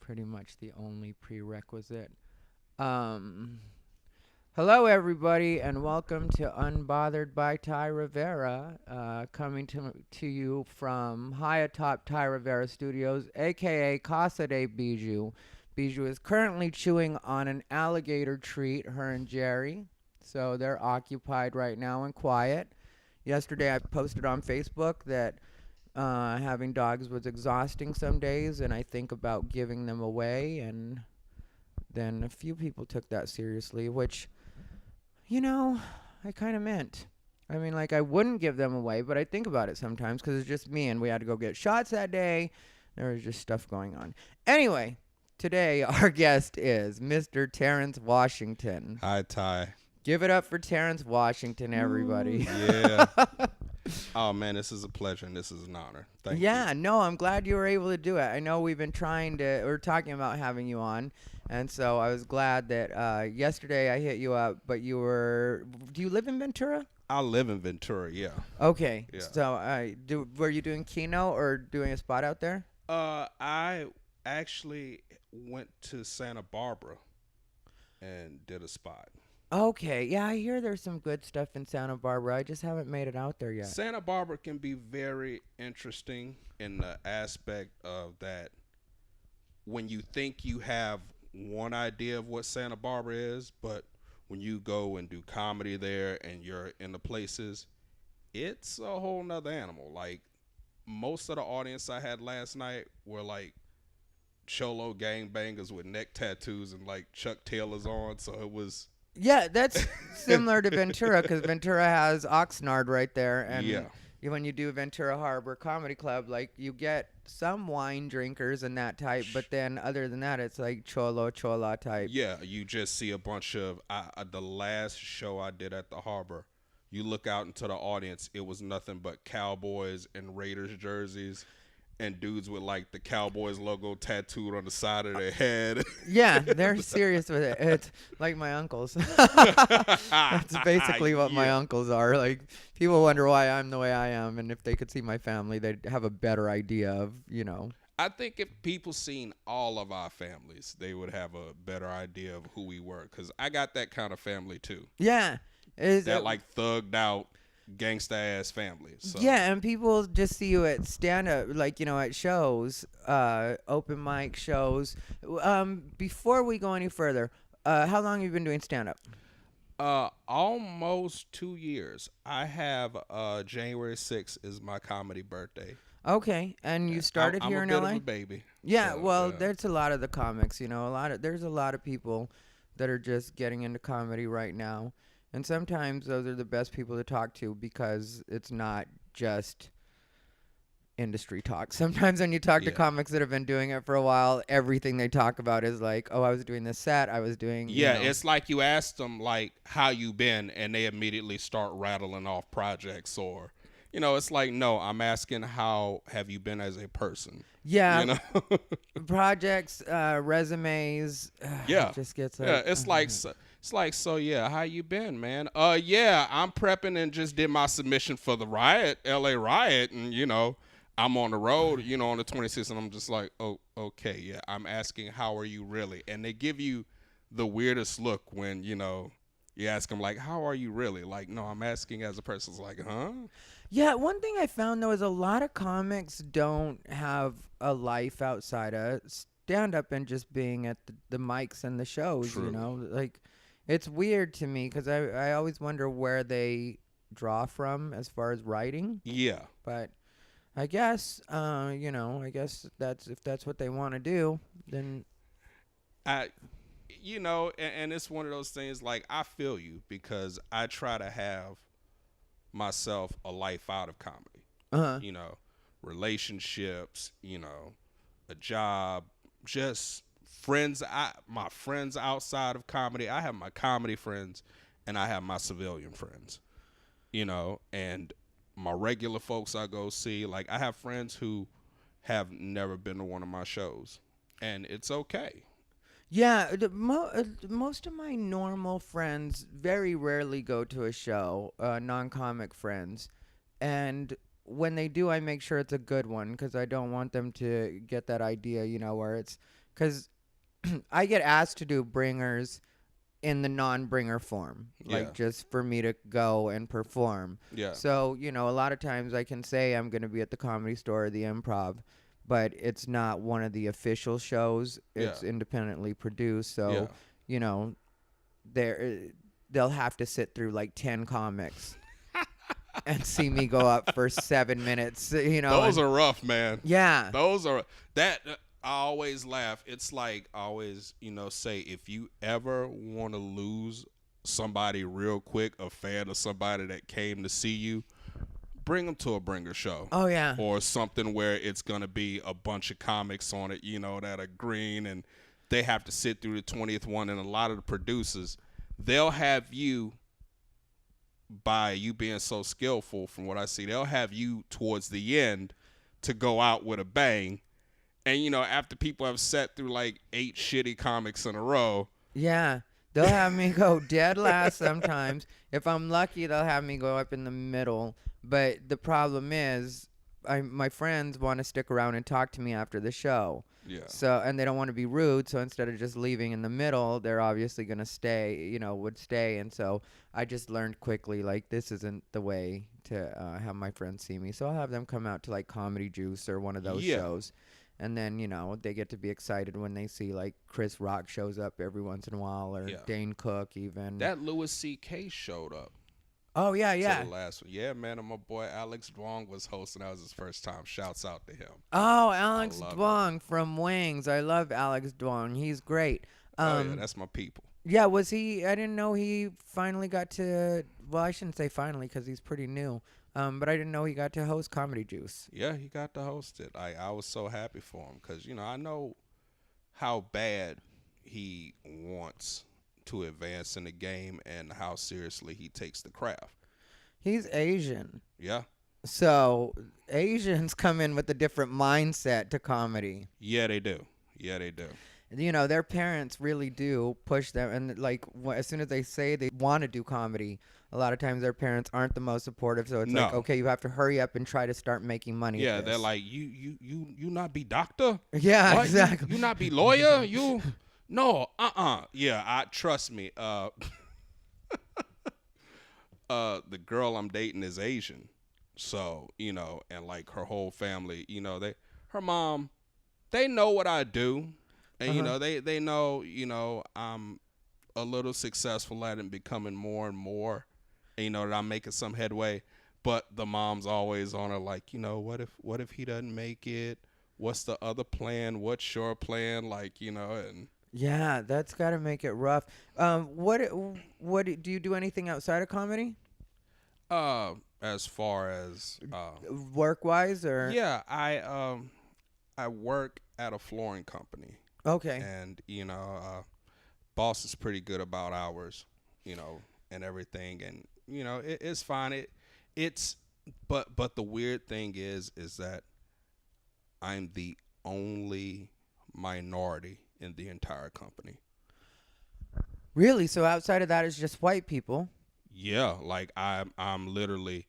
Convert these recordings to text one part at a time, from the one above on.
pretty much the only prerequisite. Um, Hello, everybody, and welcome to Unbothered by Ty Rivera, coming to you from high atop Ty Rivera Studios, aka Casa de Bijou. Bijou is currently chewing on an alligator treat, her and Jerry, so they're occupied right now and quiet. Yesterday, I posted on Facebook that having dogs was exhausting some days, and I think about giving them away, and then a few people took that seriously, which I kind of meant. I mean, like, I wouldn't give them away, but I think about it sometimes because it's just me and we had to go get shots that day. There was just stuff going on. Anyway, today our guest is Mr. Terrance Washington. Hi, Ty. Give it up for Terrance Washington, everybody. Yeah. Oh, man, this is a pleasure and this is an honor. Thank you. Yeah, no, I'm glad you were able to do it. I know we're talking about having you on. And so I was glad that yesterday I hit you up, but do you live in Ventura? I live in Ventura, yeah. Okay. Yeah. So were you doing Keno or doing a spot out there? I actually went to Santa Barbara and did a spot. Okay. Yeah, I hear there's some good stuff in Santa Barbara. I just haven't made it out there yet. Santa Barbara can be very interesting in the aspect of that when you think you have one idea of what Santa Barbara is, but when you go and do comedy there and you're in the places, it's a whole nother animal. Like, most of the audience I had last night were like cholo gangbangers with neck tattoos and like Chuck Taylors on, so it was... Yeah, that's similar to Ventura because Ventura has Oxnard right there, and Yeah. when you do Ventura Harbor Comedy Club, like, you get some wine drinkers and that type, but then other than that, it's like chola type. Yeah, you just see a bunch of the last show I did at the Harbor. You look out into the audience, it was nothing but Cowboys and Raiders jerseys and dudes with like the Cowboys logo tattooed on the side of their head. Yeah, they're serious with it. It's like my uncles. That's basically what my uncles are. Like, people wonder why I'm the way I am, and if they could see my family, they'd have a better idea of. I think if people seen all of our families, they would have a better idea of who we were. Because I got that kind of family too. Yeah. That like thugged out gangsta ass family. So. Yeah, and people just see you at stand up, like, at shows, open mic shows. Before we go any further, how long have you been doing stand up? Almost 2 years. I have January 6th is my comedy birthday. Okay, and you started here in LA? I'm a LA? bit of a baby. Yeah, So, well, there's a lot of the comics, there's a lot of people that are just getting into comedy right now. And sometimes those are the best people to talk to because it's not just industry talk. Sometimes when you talk to comics that have been doing it for a while, everything they talk about is like, oh, I was doing this set, I was doing... It's like you ask them, like, how you been, and they immediately start rattling off projects or... it's like, no, I'm asking how have you been as a person? Yeah. Projects, resumes. Yeah. It just gets like... Yeah, it's like, how you been, man? I'm prepping and just did my submission for the LA riot, and, I'm on the road, on the 26th, and I'm just like, oh, okay, yeah, I'm asking how are you really? And they give you the weirdest look when, you ask them, like, how are you really? Like, no, I'm asking as a person. It's like, huh? Yeah, one thing I found, though, is a lot of comics don't have a life outside of stand-up and just being at the mics and the shows, True. Like, it's weird to me because I always wonder where they draw from as far as writing. Yeah. But I guess, I guess if that's what they want to do, then... and it's one of those things, like, I feel you because I try to have myself a life out of comedy. Uh-huh. Relationships, a job, just friends. My friends outside of comedy. I have my comedy friends and I have my civilian friends, and my regular folks I go see. Like, I have friends who have never been to one of my shows, and it's okay. Yeah, most of my normal friends very rarely go to a show, non-comic friends. And when they do, I make sure it's a good one because I don't want them to get that idea, where it's because I get asked to do bringers in the non-bringer form, Yeah. like just for me to go and perform. Yeah. So, a lot of times I can say I'm going to be at the Comedy Store or the Improv, but it's not one of the official shows. Yeah. It's independently produced. Yeah. So, you know, they're, they'll have to sit through like 10 comics and see me go up for 7 minutes, Those and are rough, man. yeah. Those are that. I always laugh. It's like I always, say if you ever want to lose somebody real quick, a fan of somebody that came to see you, bring them to a bringer show. Oh yeah. Or something where it's gonna be a bunch of comics on it, that are green, and they have to sit through the 20th one. And a lot of the producers, they'll have you, by you being so skillful, from what I see, they'll have you towards the end to go out with a bang. And after people have sat through like 8 shitty comics in a row. Yeah. They'll have me go dead last sometimes. If I'm lucky, they'll have me go up in the middle. But the problem is, my friends want to stick around and talk to me after the show. Yeah. So, and they don't want to be rude. So instead of just leaving in the middle, they're obviously going to stay, would stay. And so I just learned quickly, like, this isn't the way to have my friends see me. So I'll have them come out to like Comedy Juice or one of those shows. And then, they get to be excited when they see, like, Chris Rock shows up every once in a while, or Dane Cook even. That Louis C.K. showed up. Oh, yeah, yeah. The last one. Yeah, man, and my boy Alex Dwong was hosting. That was his first time. Shouts out to him. Oh, Alex Dwong from Wings. I love Alex Dwong. He's great. Yeah, that's my people. Yeah, was he? I didn't know he finally got to, well, I shouldn't say finally because he's pretty new. But I didn't know he got to host Comedy Juice. Yeah, he got to host it. I was so happy for him because, I know how bad he wants to advance in the game and how seriously he takes the craft. He's Asian. Yeah. So Asians come in with a different mindset to comedy. Yeah, they do. Yeah, they do. Their parents really do push them. And, like, as soon as they say they want to do comedy, a lot of times their parents aren't the most supportive, so it's like, okay, you have to hurry up and try to start making money. Yeah, they're like, you not be doctor? Yeah, what? exactly. You not be lawyer? You no, Yeah, trust me. The girl I'm dating is Asian, so and like her whole family, her mom, they know what I do, and they know I'm a little successful at it and becoming more and more. That I'm making some headway, but the mom's always on her like, what if he doesn't make it? What's the other plan? What's your plan? Like, and yeah, that's got to make it rough. What do you do anything outside of comedy? As far as work wise, or yeah, I work at a flooring company. Okay. And boss is pretty good about hours, and everything, and it's fine. But the weird thing is that I'm the only minority in the entire company. Really? So outside of that, it's just white people? Yeah, like I'm literally.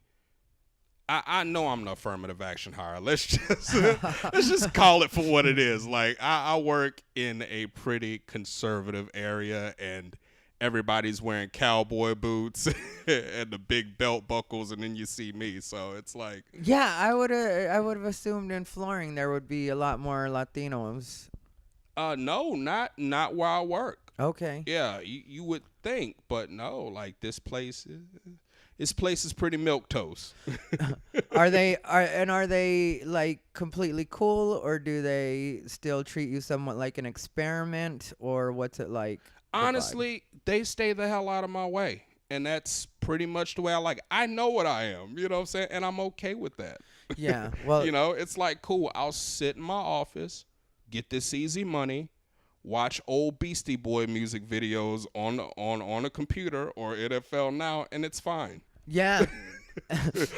I know I'm an affirmative action hire. Let's just call it for what it is. Like I work in a pretty conservative area, and everybody's wearing cowboy boots and the big belt buckles, and then you see me. So it's like, yeah, I would have assumed in flooring there would be a lot more Latinos. No, not where I work. Okay. Yeah, you would think, but no. Like this place is pretty milquetoast. Are they like completely cool, or do they still treat you somewhat like an experiment, or what's it like? Honestly, they stay the hell out of my way, and that's pretty much the way I like it. I know what I am, you know what I'm saying, and I'm okay with that. Yeah, well, it's like, cool. I'll sit in my office, get this easy money, watch old Beastie Boy music videos on a computer or NFL Now, and it's fine. Yeah.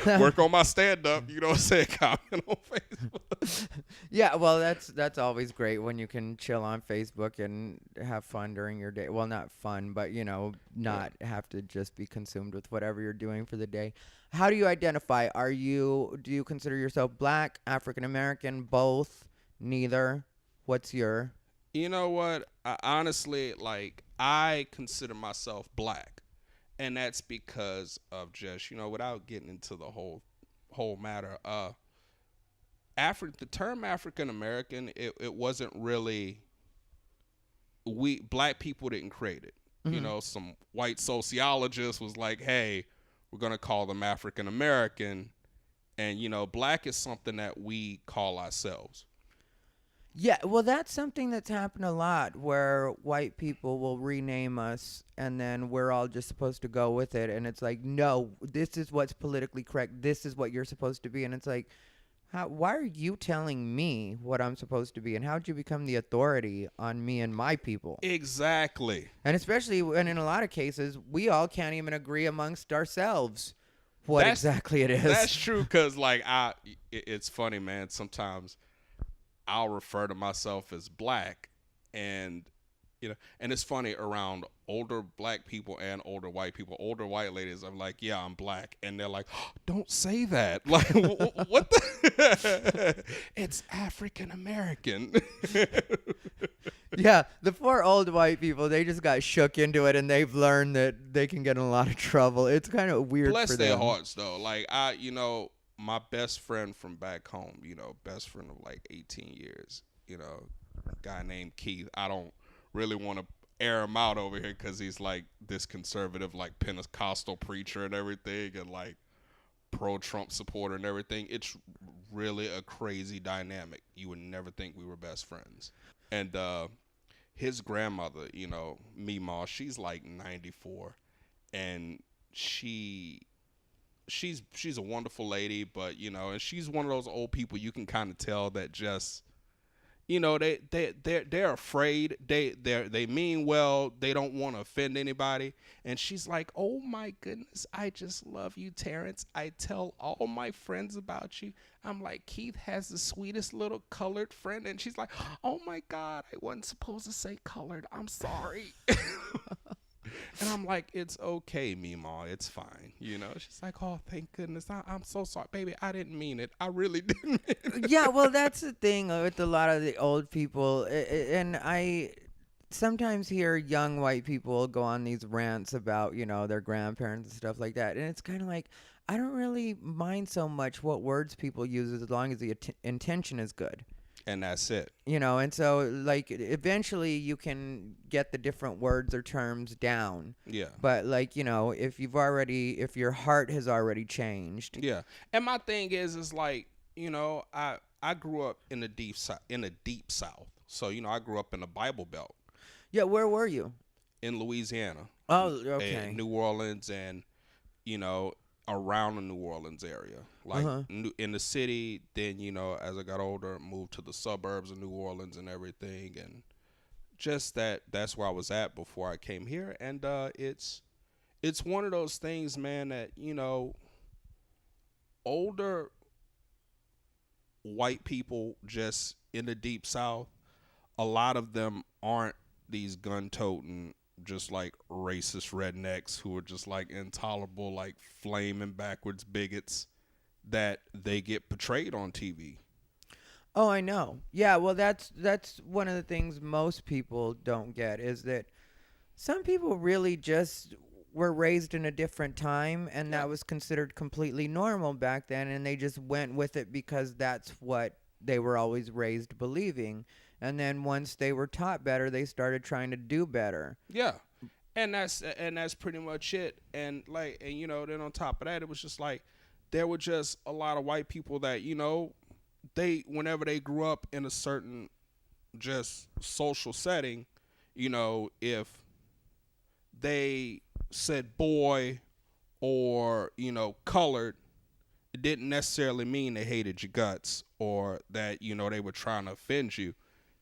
Work on my stand-up, you know what I'm saying, comment on Facebook. Yeah, well, that's always great when you can chill on Facebook and have fun during your day. Well, not fun, but, not have to just be consumed with whatever you're doing for the day. How do you identify? Do you consider yourself black, African American, both, neither? What's your... You know what? Honestly, like I consider myself black, and that's because of just without getting into the whole matter. The term African American, it wasn't really we black people didn't create it. Hmm. Some white sociologist was like, "Hey, we're gonna call them African American," and black is something that we call ourselves. Yeah, well, that's something that's happened a lot where white people will rename us and then we're all just supposed to go with it. And it's like, no, this is what's politically correct. This is what you're supposed to be. And it's like, why are you telling me what I'm supposed to be? And how'd you become the authority on me and my people? Exactly. And especially when in a lot of cases, we all can't even agree amongst ourselves what That's exactly it that's is. true because it's funny, man. Sometimes I'll refer to myself as black, and and it's funny around older black people and older white people. Older white ladies, I'm like, yeah, I'm black, and they're like, oh, don't say that. Like, what the? It's African American. Yeah, the poor old white people, they just got shook into it and they've learned that they can get in a lot of trouble. It's kind of weird Bless for their them. hearts, though. Like my best friend from back home, best friend of like 18 years, guy named Keith. I don't really want to air him out over here because he's like this conservative, like Pentecostal preacher and everything, and like pro-Trump supporter and everything. It's really a crazy dynamic. You would never think we were best friends. And his grandmother, Meemaw, she's like 94, and she she's a wonderful lady, but and she's one of those old people you can kind of tell that just they're afraid. They mean well. They don't want to offend anybody. And she's like, "Oh my goodness, I just love you, Terrance. I tell all my friends about you." I'm like, "Keith has the sweetest little colored friend," and she's like, "Oh my God, I wasn't supposed to say colored. I'm sorry." And I'm like, "It's okay, Meemaw. It's fine." She's like, "Oh, thank goodness. I'm so sorry, baby. I didn't mean it. I really didn't mean it." Yeah, well, that's the thing with a lot of the old people. And I sometimes hear young white people go on these rants about, their grandparents and stuff like that. And it's kind of like, I don't really mind so much what words people use as long as the intention is good. And that's it. And so like eventually you can get the different words or terms down, Yeah. but like if your heart has already changed. Yeah. And my thing is like, I grew up in the deep south. So, I grew up in the Bible Belt Yeah, where were you? in Louisiana, Oh, and okay. New Orleans, and you know, around the New Orleans area. Like Uh-huh. in the city, then, as I got older, moved to the suburbs of New Orleans and everything, and just that's where I was at before I came here. And it's one of those things, man, that, older white people just in the deep south, a lot of them aren't these gun-toting, just like racist rednecks who are just like intolerable, like flaming backwards bigots that they get portrayed on TV. Oh, I know. Yeah, well, that's one of the things most people don't get is that some people really just were raised in a different time and Yeah. that was considered completely normal back then and they just went with it because that's what they were always raised believing. And then once they were taught better, they started trying to do better. Yeah. And that's pretty much it. And like, and then on top of that, it was just like there were just a lot of white people that, they whenever they grew up in a certain just social setting, if they said boy or, colored, it didn't necessarily mean they hated your guts or that, they were trying to offend you.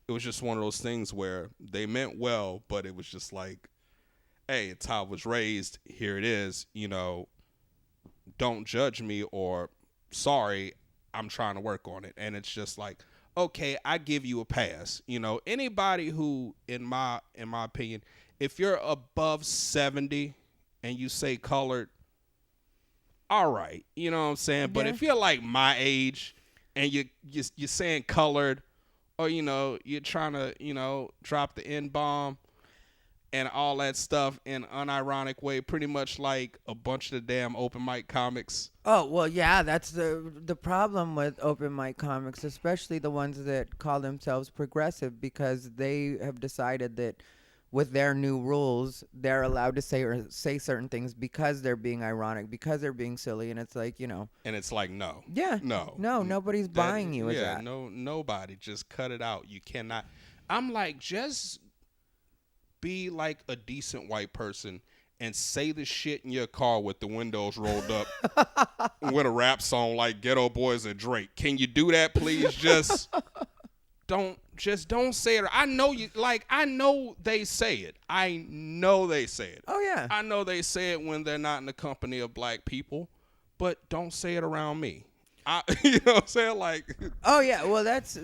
It was just one of those things where they meant well, but it was just like, hey, it's how I was raised. Here it is. Don't judge me, or sorry, I'm trying to work on it. And it's just like, okay, I give you a pass. Anybody who, in my opinion, if you're above 70 and you say colored, all right, you know what I'm saying. But Yeah. if you're like my age and you're saying colored, or you're trying to drop the N-bomb and all that stuff in an unironic way, pretty much like a bunch of the damn open mic comics. Oh, well, yeah, that's the problem with open mic comics, especially the ones that call themselves progressive, because they have decided that with their new rules, they're allowed to say certain things because they're being ironic, because they're being silly, and it's like, And it's like, no. Yeah. No. No, nobody's buying you with that. No, nobody. Just cut it out. You cannot. I'm like, just be like a decent white person and say the shit in your car with the windows rolled up with a rap song like Ghetto Boys and Drake. Can you do that, please? Don't say it. I know they say it. I know they say it. Oh, yeah. I know they say it when they're not in the company of black people, but don't say it around me. You know what I'm saying? Like, oh, yeah. Well, that's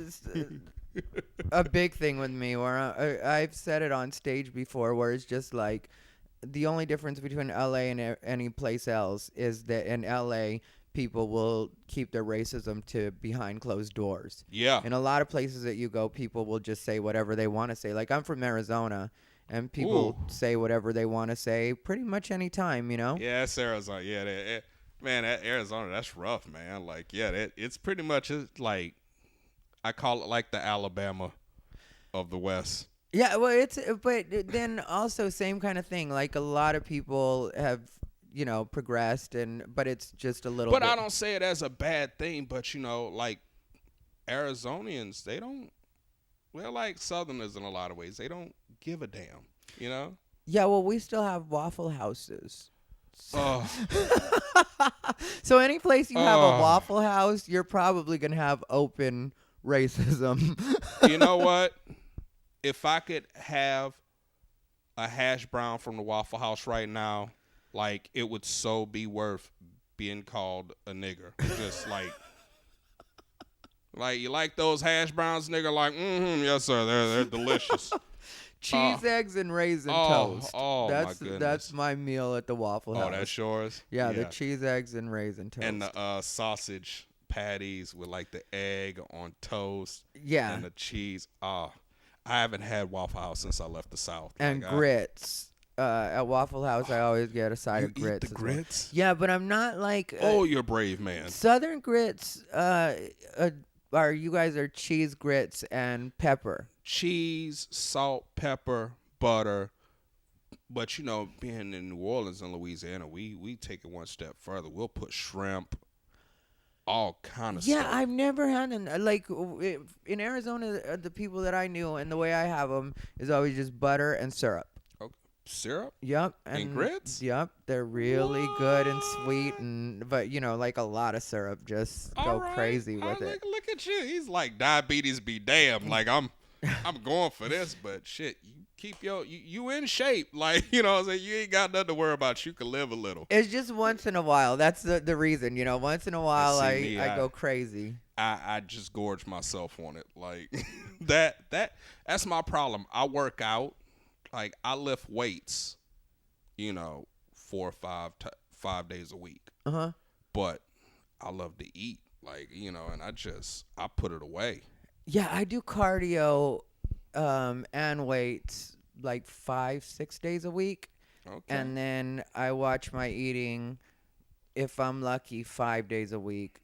a big thing with me, where I've said it on stage before, where it's just like the only difference between LA and any place else is that in LA, people will keep their racism to behind closed doors. Yeah. In a lot of places that you go, people will just say whatever they want to say. Like, I'm from Arizona, and people say whatever they want to say pretty much any time, Yeah, it's Arizona. Yeah, man, that Arizona, that's rough, man. Like, yeah, it's pretty much like, I call it like the Alabama of the West. Yeah, well, but then also same kind of thing. Like, a lot of people have, progressed, but it's just a little But bit. I don't say it as a bad thing, but, like, Arizonians, we're like Southerners in a lot of ways. They don't give a damn, Yeah, well, we still have Waffle Houses. Oh. So any place you have a Waffle House, you're probably going to have open racism. You know what? If I could have a hash brown from the Waffle House right now, like, it would so be worth being called a nigger. Just like you like those hash browns, nigga? Like, yes, sir. They're delicious. Cheese, eggs, and raisin toast. Oh, my goodness. That's my meal at the Waffle House. Oh, that's yours? Yeah, the cheese, eggs, and raisin toast. And the sausage patties with, like, the egg on toast. Yeah. And the cheese. I haven't had Waffle House since I left the South. And grits. At Waffle House, I always get a side of grits. Eat the grits? Well. Yeah, but I'm not like... you're a brave man. Southern grits you guys are cheese, grits, and pepper. Cheese, salt, pepper, butter. But, being in New Orleans and Louisiana, we take it one step further. We'll put shrimp, all kind of stuff. Yeah, I've never had in Arizona, the people that I knew, and the way I have them is always just butter and syrup. Okay. Syrup? Yep. And grits? Yep. They're really good and sweet, but like a lot of syrup. Just go crazy with it. Look at you. He's like, diabetes be damn. Like, I'm going for this, but shit, you keep you in shape. Like, what I'm saying? You ain't got nothing to worry about. You can live a little. It's just once in a while. That's the reason, Once in a while, I go crazy. I just gorge myself on it. Like, that's my problem. I work out. Like, I lift weights, 4 or 5 days a week. Uh-huh. But I love to eat. Like, and I put it away. Yeah, I do cardio and weights like 5-6 days a week. Okay. And then I watch my eating, if I'm lucky, 5 days a week.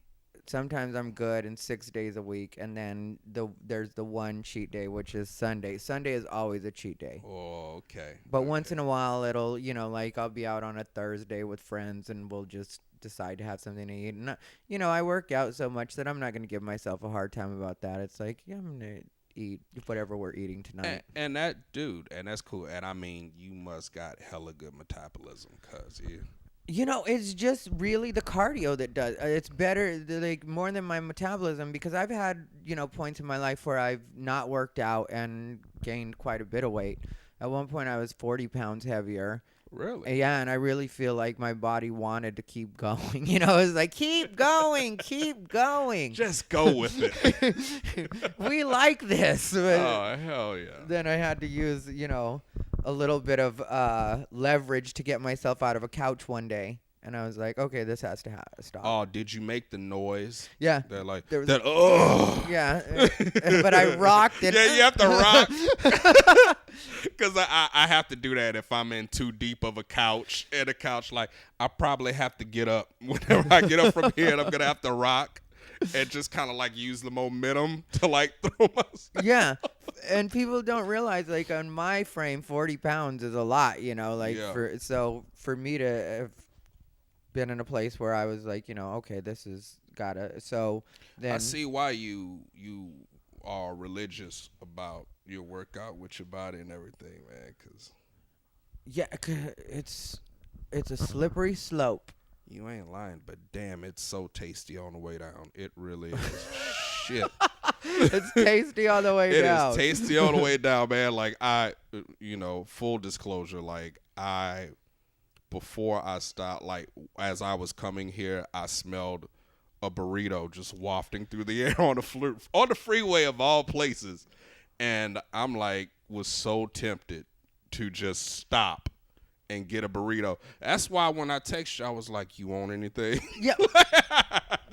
Sometimes I'm good in 6 days a week. And then there's the one cheat day, which is Sunday. Sunday is always a cheat day. Oh, okay. But once in a while, it'll, like I'll be out on a Thursday with friends and we'll just decide to have something to eat. And, I work out so much that I'm not going to give myself a hard time about that. It's like, yeah, I'm going to eat whatever we're eating tonight. And that's cool. And I mean, you must got hella good metabolism, cuz it's just really the cardio that does. It's better, like, more than my metabolism, because I've had, points in my life where I've not worked out and gained quite a bit of weight. At one point, I was 40 pounds heavier. Really? Yeah, and I really feel like my body wanted to keep going. It was like, keep going, keep going. Just go with it. We like this. Oh, hell yeah. Then I had to use, a little bit of leverage to get myself out of a couch one day. And I was like, okay, this has to stop. Oh, did you make the noise? Yeah. That like There was that. Oh. Yeah. But I rocked it. Yeah, you have to rock. Because I have to do that if I'm in too deep of a couch. And a couch, like, I probably have to get up. Whenever I get up from here, and I'm going to have to rock and just kind of, like, use the momentum to, like, throw myself. Yeah. And people don't realize, like, on my frame, 40 pounds is a lot, you know, like, Yeah. for me to have been in a place where I was like, you know, okay, this is gotta, so then. I see why you are religious about your workout with your body and everything, man, because Yeah, it's a slippery slope. you ain't lying, but damn, it's so tasty on the way down. It really is. Shit. It's tasty on the way down. It is tasty on the way down, man. Like, full disclosure, like, before I stopped, like, as I was coming here, I smelled a burrito just wafting through the air on the freeway of all places. And I'm like, was so tempted to just stop and get a burrito. That's why when I text you, I was like, you want anything? Yeah.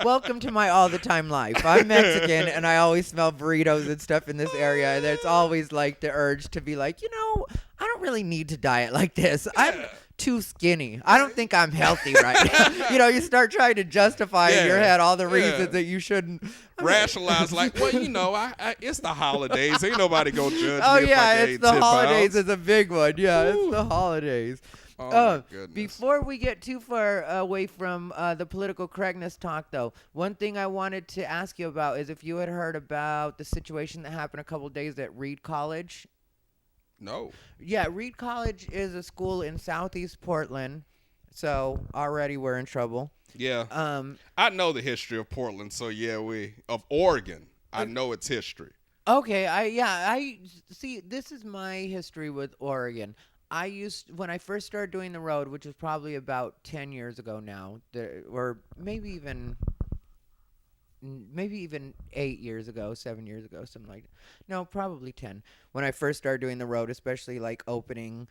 Welcome to my all the time life. I'm Mexican and I always smell burritos and stuff in this area. And it's always like the urge to be like, you know, I don't really need to diet like this. I'm too skinny. I don't think I'm healthy right now. You know, you start trying to justify in your head all the reasons that you shouldn't. Rationalize, like, well, you know, it's the holidays. Ain't nobody gonna judge Oh, me if I yeah, gain it's the 10 holidays pounds. is a big one. Yeah, it's the holidays. Oh, my goodness. Before we get too far away from the political correctness talk, though, one thing I wanted to ask you about is if you had heard about the situation that happened a couple days at Reed College. No. Yeah, Reed College is a school in Southeast Portland, so already we're in trouble. Yeah. I know the history of Portland, so yeah, of Oregon. I know its history. Okay, I see. This is my history with Oregon. When I first started doing the road, which was probably about 10 years ago now, or maybe even 8 years ago, 7 years ago, something like that. No, probably 10. When I first started doing the road, especially like opening,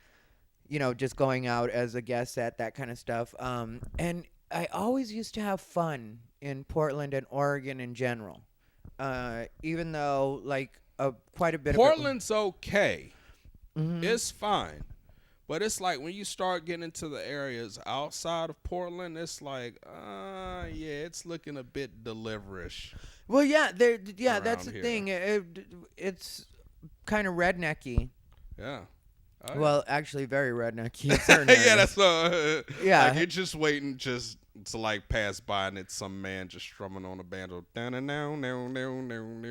you know, just going out as a guest set, that kind of stuff. And I always used to have fun in Portland and Oregon in general. Even though like quite a bit Portland's okay. Mm-hmm. It's fine. But it's like when you start getting into the areas outside of Portland, it's like, yeah, it's looking a bit deliverish. Well, yeah, that's the here. thing. It's kind of rednecky. Yeah. Oh, Well, actually, very rednecky. In certain yeah, areas. that's Yeah. Like you're just waiting just to like pass by and it's some man just strumming on a banjo.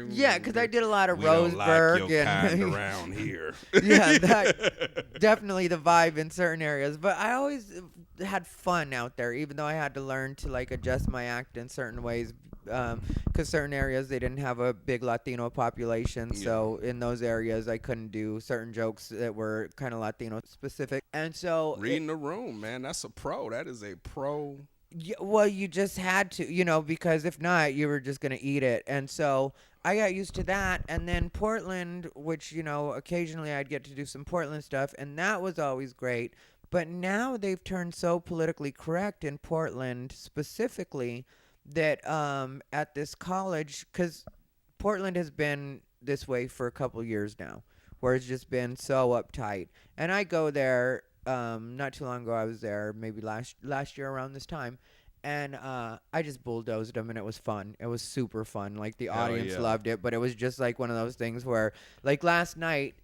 Yeah, because I did a lot of We don't Roseburg like your kind and around here. yeah, that definitely the vibe in certain areas. But I always had fun out there, even though I had to learn to like adjust my act in certain ways. Because certain areas they didn't have a big Latino population, so in those areas I couldn't do certain jokes that were kind of Latino specific. And so Reading the room, man, that's a pro. That is a pro. Yeah, well, you just had to, you know, because if not, you were just going to eat it. And so I got used to that. And then Portland, which, you know, occasionally I'd get to do some Portland stuff, and that was always great. But now they've turned so politically correct in Portland specifically that at this college, because Portland has been this way for a couple years now, where it's just been so uptight. And I go there. Not too long ago, I was there, maybe last year around this time, and I just bulldozed them, and it was fun. It was super fun. Like, the audience loved it, but it was just like one of those things where, like last night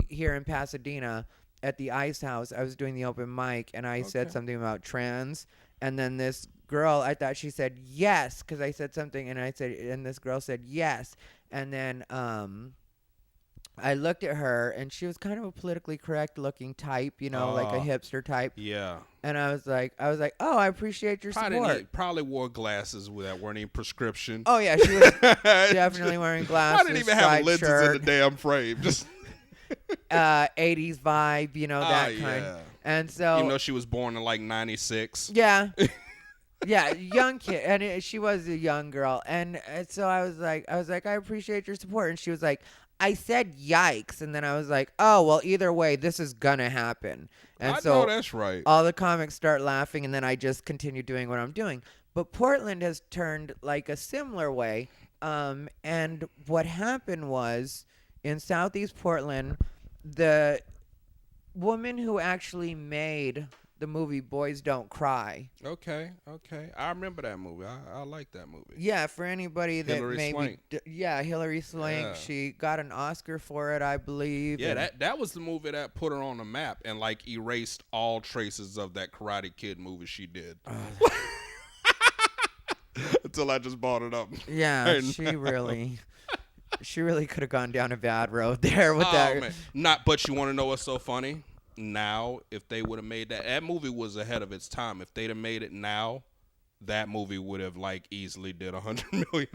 here in Pasadena at the Ice House, I was doing the open mic, and I said something about trans, and then this girl, I thought she said yes, because I said something, and this girl said yes, and then I looked at her, and she was kind of a politically correct looking type, you know, like a hipster type. Yeah. And I was like, oh, I appreciate your support. Probably wore glasses that weren't even prescription. Oh yeah, she was definitely wearing glasses. I didn't even have lenses shirt, in the damn frame. Just 80s vibe, you know, that kind. Yeah. And so, even though she was born in like 96. Yeah. Yeah, young kid, and she was a young girl, and so I was like, I appreciate your support, and she was like, I said yikes, and then I was like, oh, well, either way, this is gonna happen. And I so know that's right. all the comics start laughing, and then I just continue doing what I'm doing. But Portland has turned like a similar way. And what happened was in Southeast Portland, the woman who actually made the movie Boys Don't Cry. Okay. I remember that movie. I like that movie. Yeah, for anybody that Hilary maybe Swank. Hilary Swank, Yeah. she got an Oscar for it, I believe. Yeah, and- that was the movie that put her on the map and like erased all traces of that Karate Kid movie she did. Until I just brought it up. Yeah, And- she really could have gone down a bad road there with that. Man. But you want to know what's so funny? Now, if they would have made that movie was ahead of its time. If they'd have made it now, that movie would have like easily did $100 million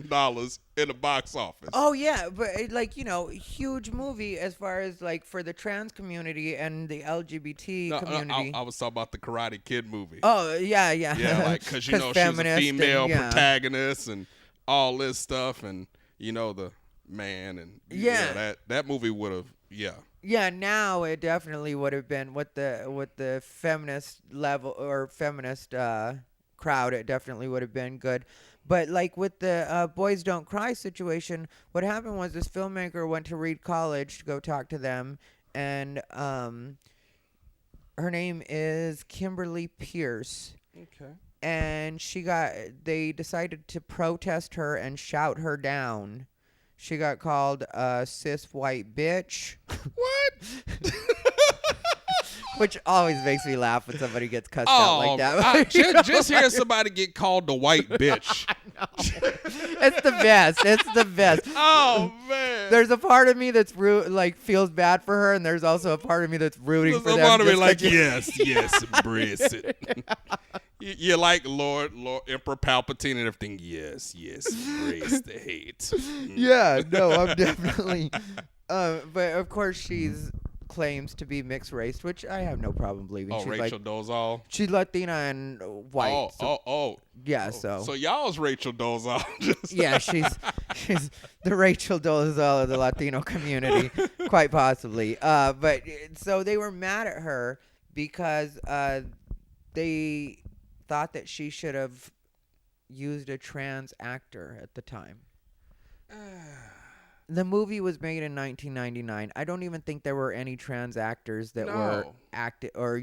in the box office. Oh yeah, but huge movie as far as like for the trans community and the LGBT community. I was talking about the Karate Kid movie. Oh yeah. Yeah, like because she's a female protagonist and all this stuff, and the man and that movie would have Yeah, now it definitely would have been with the feminist level or feminist crowd. It definitely would have been good. But like with the Boys Don't Cry situation, what happened was this filmmaker went to Reed College to go talk to them, and her name is Kimberly Pierce. Okay. And they decided to protest her and shout her down. She got called a cis white bitch. What? Which always makes me laugh when somebody gets cussed out like that. Just hearing somebody get called the white bitch. It's the best. It's the best. Oh man. There's a part of me that's feels bad for her, and there's also a part of me that's rooting for them. There's a part of me like, yes, embrace it. You're like Lord Emperor Palpatine and everything. Yes, embrace the hate. Yeah, no, I'm definitely. But of course, she's claims to be mixed race, which I have no problem believing. Oh, she's Rachel Dolezal. She's Latina and white. Yeah, So y'all's Rachel Dolezal. Yeah, she's the Rachel Dolezal of the Latino community, quite possibly. But so they were mad at her because they thought that she should have used a trans actor at the time. The movie was made in 1999. I don't even think there were any trans actors that were active or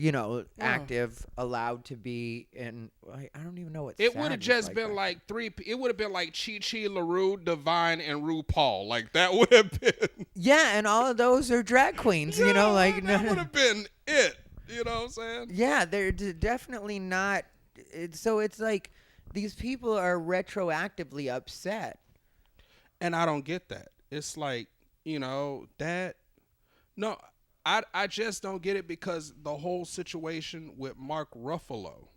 active allowed to be in. I don't even know what. It would have just been like three. It would have been like Chi Chi, LaRue, Divine, and RuPaul. Like that would have been. Yeah, and all of those are drag queens. That would have been it. You know what I'm saying? Yeah, they're definitely not. So it's like these people are retroactively upset. And I don't get that. It's like, that. No, I just don't get it because the whole situation with Mark Ruffalo.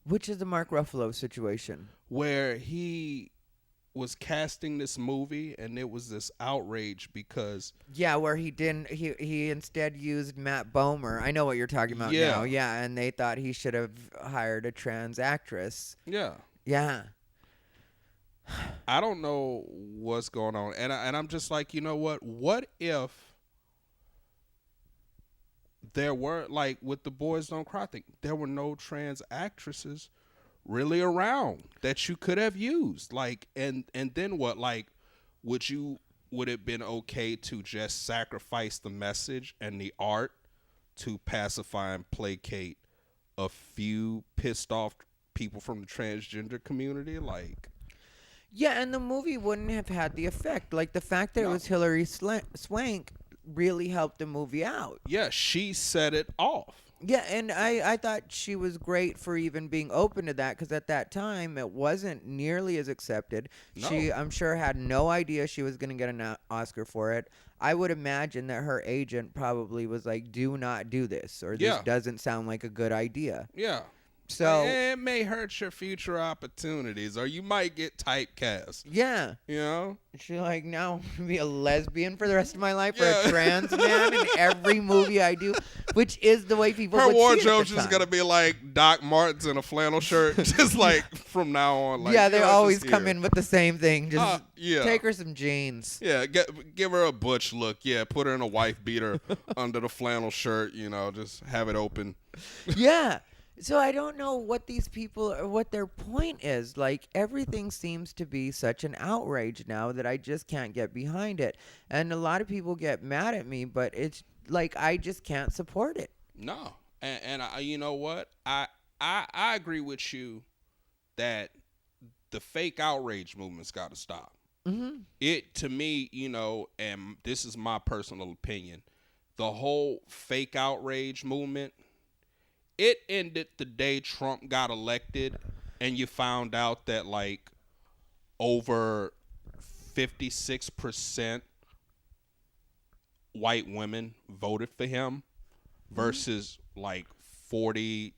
Which is the Mark Ruffalo situation? Where he was casting this movie and it was this outrage because. Yeah, where he instead used Matt Bomer. I know what you're talking about now. Yeah, and they thought he should have hired a trans actress. Yeah. Yeah. I don't know what's going on, and I'm just like, you know what? What if there were like with the Boys Don't Cry thing, there were no trans actresses really around that you could have used, like, and then what? Like, would it have been okay to just sacrifice the message and the art to pacify and placate a few pissed off people from the transgender community, like? Yeah, and the movie wouldn't have had the effect. Like, the fact that it was Hilary Swank really helped the movie out. Yeah, she set it off. Yeah, and I thought she was great for even being open to that, because at that time, it wasn't nearly as accepted. No. She, I'm sure, had no idea she was going to get an Oscar for it. I would imagine that her agent probably was like, do not do this, or this doesn't sound like a good idea. Yeah. So it may hurt your future opportunities, or you might get typecast. Yeah. She's like, now I'm going to be a lesbian for the rest of my life, or a trans man in every movie I do. which is the way people Her would see it at wardrobe's the just time. gonna be like Doc Martens in a flannel shirt, just like from now on. Like, Yeah, they always just come here. in with the same thing. Just Yeah. take her some jeans. Yeah, give her a butch look. Yeah, put her in a wife beater under the flannel shirt. Just have it open. Yeah. So I don't know what these people or what their point is. Like, everything seems to be such an outrage now that I just can't get behind it. And a lot of people get mad at me, but it's like I just can't support it. No, and you know what? I agree with you that the fake outrage movement's got to stop. Mm-hmm. It, to me, and this is my personal opinion, the whole fake outrage movement, it ended the day Trump got elected and you found out that like over 56% white women voted for him versus like 42%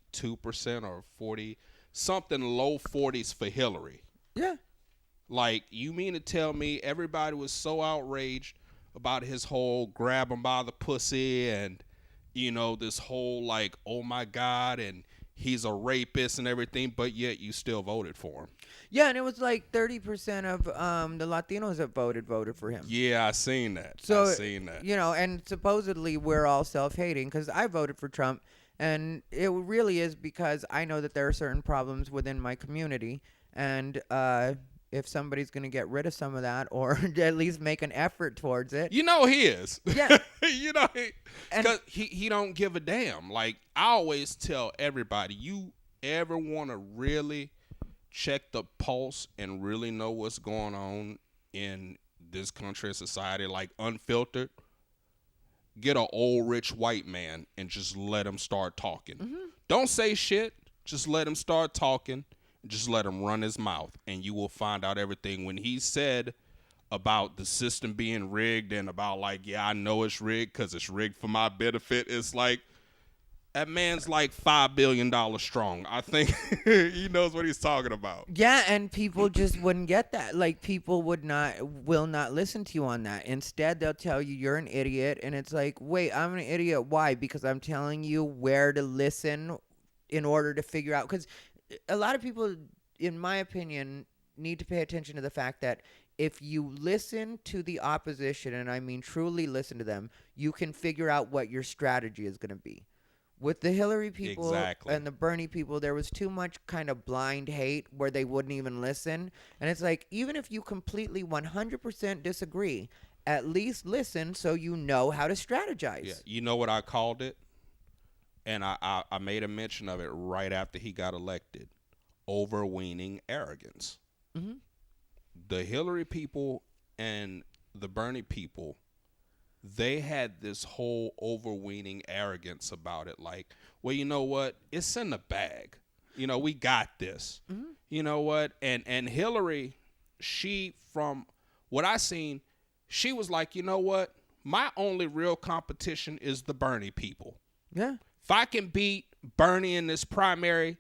or 40 something low 40s for Hillary. Yeah. Like, you mean to tell me everybody was so outraged about his whole grab him by the pussy and this whole like, oh my God, and he's a rapist and everything, but yet you still voted for him. Yeah, and it was like 30% of the Latinos that voted for him. Yeah, I seen that. So, I seen that. And supposedly we're all self-hating because I voted for Trump, and it really is because I know that there are certain problems within my community, and if somebody's going to get rid of some of that or at least make an effort towards it. He is. Yeah. Because he don't give a damn. Like, I always tell everybody, you ever want to really check the pulse and really know what's going on in this country and society, like unfiltered, get an old rich white man and just let him start talking. Mm-hmm. Don't say shit. Just let him start talking. Just let him run his mouth, and you will find out everything. When he said about the system being rigged and about like, yeah, I know it's rigged because it's rigged for my benefit, it's like, that man's like $5 billion strong. I think he knows what he's talking about. Yeah, and people just wouldn't get that. Like, people will not listen to you on that. Instead, they'll tell you you're an idiot, and it's like, wait, I'm an idiot. Why? Because I'm telling you where to listen in order to figure out. Because a lot of people, in my opinion, need to pay attention to the fact that if you listen to the opposition, and I mean truly listen to them, you can figure out what your strategy is going to be. With the Hillary people and the Bernie people, there was too much kind of blind hate where they wouldn't even listen. And it's like, even if you completely 100% disagree, at least listen so you know how to strategize. Yeah, you know what I called it? And I made a mention of it right after he got elected. Overweening arrogance. Mm-hmm. The Hillary people and the Bernie people, they had this whole overweening arrogance about it. Like, well, you know what? It's in the bag. We got this. Mm-hmm. You know what? And Hillary, she, from what I seen, she was like, you know what? My only real competition is the Bernie people. Yeah. If I can beat Bernie in this primary,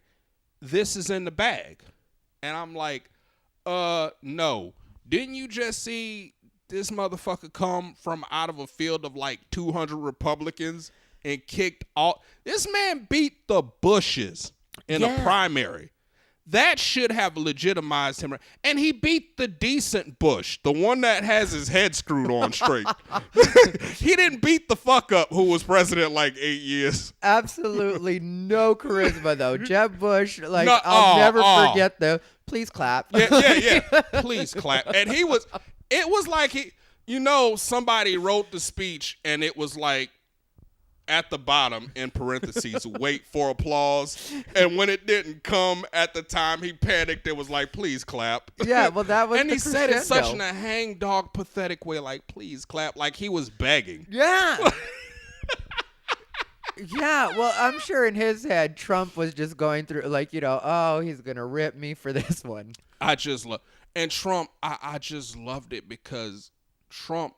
this is in the bag. And I'm like, no. Didn't you just see this motherfucker come from out of a field of like 200 Republicans and kicked all? This man beat the Bushes in a primary. That should have legitimized him. And he beat the decent Bush, the one that has his head screwed on straight. He didn't beat the fuck up who was president like 8 years. Absolutely no charisma, though. Jeb Bush, like, no, I'll never forget the please clap. Yeah. Please clap. And it was like somebody wrote the speech and it was like, at the bottom, in parentheses, wait for applause. And when it didn't come at the time, he panicked. It was like, please clap. Yeah, well, that was and the he said it crescendo. such in a hangdog, pathetic way, like, please clap, like he was begging. Yeah. Yeah, well, I'm sure in his head, Trump was just going through, like, oh, he's going to rip me for this one. I just love, and Trump, I just loved it because Trump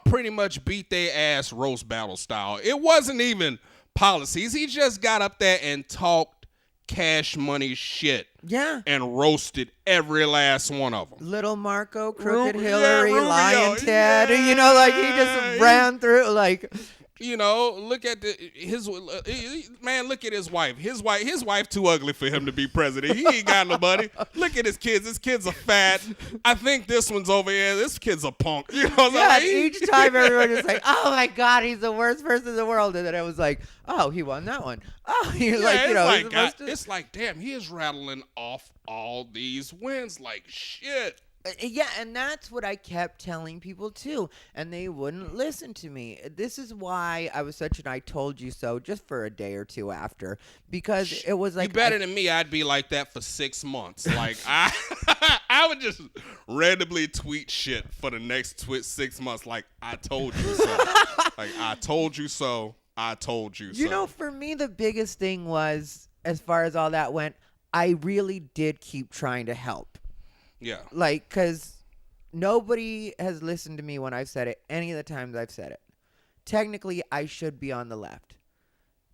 pretty much beat their ass roast battle style. It wasn't even policies. He just got up there and talked cash money shit. Yeah. And roasted every last one of them. Little Marco, Crooked Hillary, Lion Ted. He just ran through, like, You know, look at his man. Look at his wife. His wife too ugly for him to be president. He ain't got nobody. Look at his kids. His kids are fat. I think this one's over here. This kid's a punk. You know what I'm saying? Each time everyone is like, "Oh my God, he's the worst person in the world," and then I was like, "Oh, he won that one." Oh, you're like, you know, it's like, damn, he is rattling off all these wins like shit. Yeah, and that's what I kept telling people too, and they wouldn't listen to me. This is why I was such an "I told you so" just for a day or two after, because it was like, you better than me. I'd be like that for 6 months. Like I would just randomly tweet shit for the next 6 months. Like, I told you so. Like, I told you so. I told you so. You know, for me, the biggest thing was, as far as all that went, I really did keep trying to help. Yeah. Like, because nobody has listened to me when I've said it any of the times I've said it. Technically, I should be on the left.